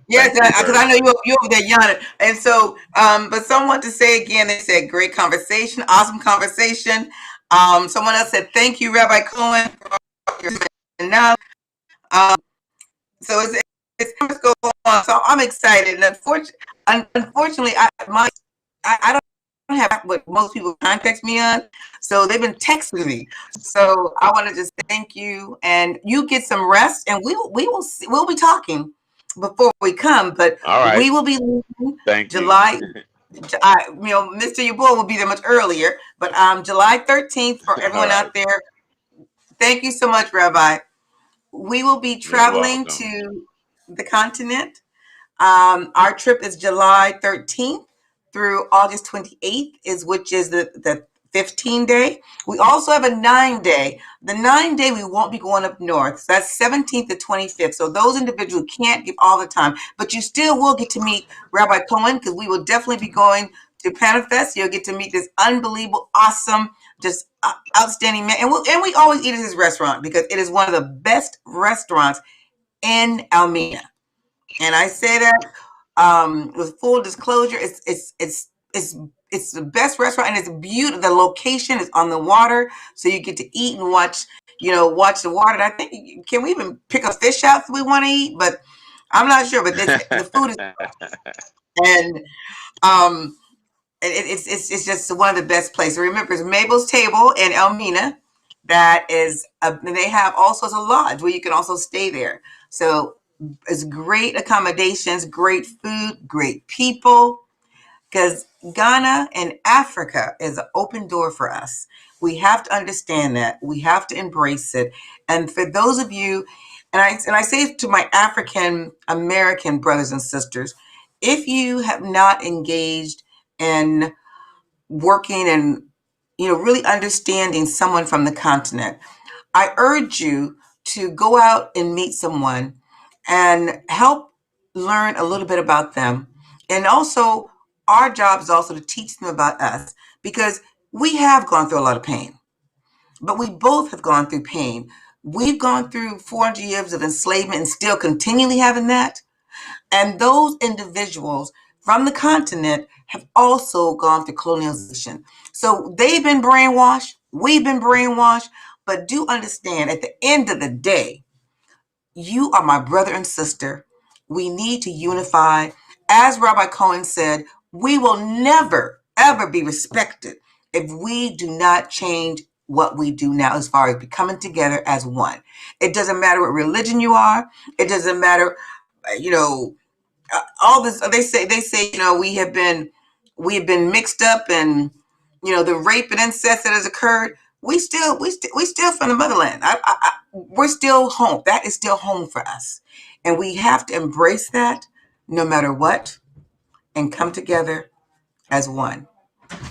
Yes, Thank you because very I know much. you over there yawning. And so, but someone to say again, they said great conversation, awesome conversation. Someone else said thank you, Rabbi Cohen, for your knowledge. Um, so it's going to go on. So I'm excited. And unfortunately, I don't have what most people contact me on. So they've been texting me. So I want to just thank you, and you get some rest, and we'll be talking before we come, but All right. we will be leaving Thank July. you. Mr. Yaboy will be there much earlier, but July 13th for All everyone right. out there. Thank you so much, Rabbi. We will be You're traveling welcome. to the continent. Our trip is July 13th through August 28th, which is the 15-day. We also have a 9-day. The 9-day we won't be going up north. So that's 17th to 25th. So those individuals can't give all the time, but you still will get to meet Rabbi Cohen, because we will definitely be going to Panafest. You'll get to meet this unbelievable, awesome, just outstanding man. And we always eat at his restaurant because it is one of the best restaurants in Almena. And I say that with full disclosure. It's the best restaurant, and it's beautiful. The location is on the water, so you get to eat and watch the water. And I think, can we even pick a fish out if we want to eat? But I'm not sure. But the food is, and it's just one of the best places. Remember, it's Mabel's Table in Elmina. That is, they have all sorts of lodge where you can also stay there. So it's great accommodations, great food, great people. Because Ghana and Africa is an open door for us. We have to understand that. We have to embrace it. And for those of you, and I say it to my African American brothers and sisters, if you have not engaged in working and really understanding someone from the continent, I urge you to go out and meet someone and help learn a little bit about them. And also, our job is also to teach them about us, because we have gone through a lot of pain, but we both have gone through pain. We've gone through 400 years of enslavement and still continually having that. And those individuals from the continent have also gone through colonialization. So they've been brainwashed, we've been brainwashed, but do understand, at the end of the day, you are my brother and sister. We need to unify. As Rabbi Cohen said, we will never, ever be respected if we do not change what we do now as far as becoming together as one. It doesn't matter what religion you are. It doesn't matter, all this. They say, we have been mixed up, and the rape and incest that has occurred. We still from the motherland. We're still home. That is still home for us, and we have to embrace that no matter what, and come together as one.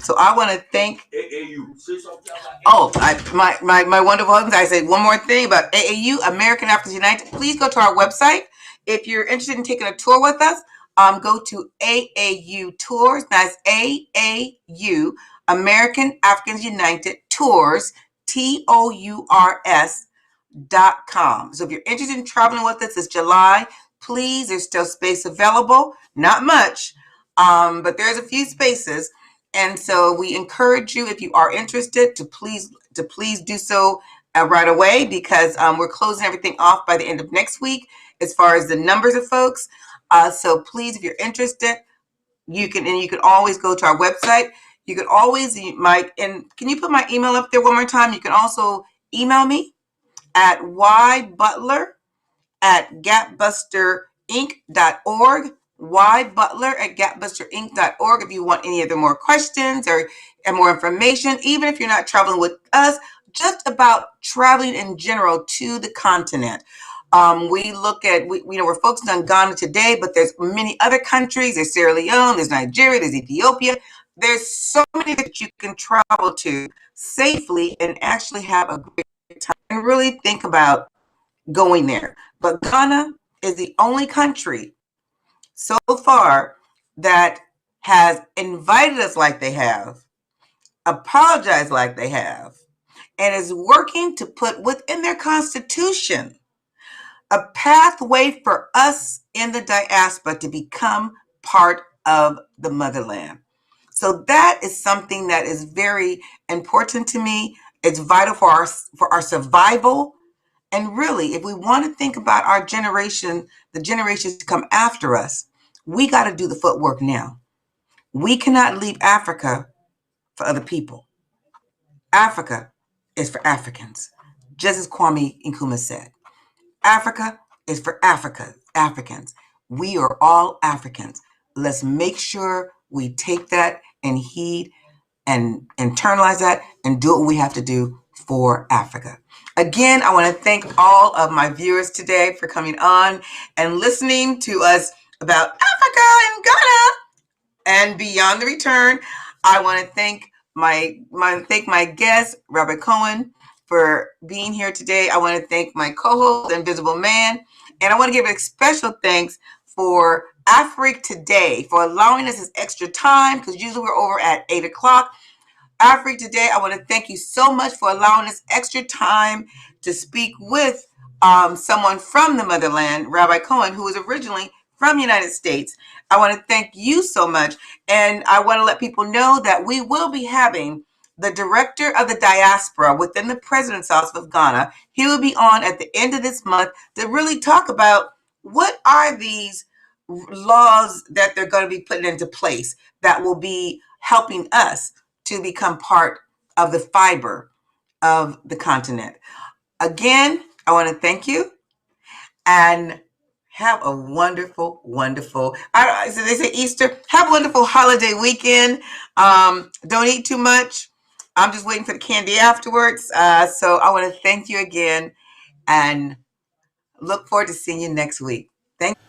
So I want to thank AAU. Say something about my wonderful husband. I say one more thing about AAU, American Africans United. Please go to our website if you're interested in taking a tour with us. Go to AAU Tours. That's AAU, American Africans United Tours, TOURS.com. So if you're interested in traveling with us, it's July. Please, there's still space available. Not much, but there's a few spaces. And so we encourage you, if you are interested, to please do so right away, because we're closing everything off by the end of next week as far as the numbers of folks. So please, if you're interested, you can always go to our website. You can always, can you put my email up there one more time? You can also email me at ybutler@gapbusterinc.org. ybutler@gapbusterinc.org if you want any other more questions and more information, even if you're not traveling with us, just about traveling in general to the continent. We look at, we're focused on Ghana today, but there's many other countries. There's Sierra Leone, there's Nigeria, there's Ethiopia. There's so many that you can travel to safely and actually have a great time and really think about going there. But Ghana is the only country so far that has invited us like they have, apologized like they have, and is working to put within their constitution a pathway for us in the diaspora to become part of the motherland. So that is something that is very important to me. It's vital for our survival. And really, if we want to think about our generation, the generations to come after us, we got to do the footwork now. We cannot leave Africa for other people. Africa is for Africans, just as Kwame Nkrumah said. Africa is for Africans. We are all Africans. Let's make sure we take that and heed and internalize that and do what we have to do for Africa. Again, I want to thank all of my viewers today for coming on and listening to us about Africa and Ghana and beyond the return. I want to thank my guest, Rabbi Cohen, for being here today. I want to thank my co-host, Invisible Man, and I want to give a special thanks for Afrique Today for allowing us this extra time, because usually we're over at 8 o'clock. Afrique Today, I want to thank you so much for allowing us extra time to speak with someone from the motherland, Rabbi Cohen, who is originally from the United States. I want to thank you so much. And I want to let people know that we will be having the director of the diaspora within the President's Office of Ghana. He will be on at the end of this month to really talk about what are these laws that they're going to be putting into place that will be helping us to become part of the fiber of the continent. Again, I want to thank you and have a wonderful, so they say Easter, have a wonderful holiday weekend. Don't eat too much. I'm just waiting for the candy afterwards. So I want to thank you again and look forward to seeing you next week. Thank you.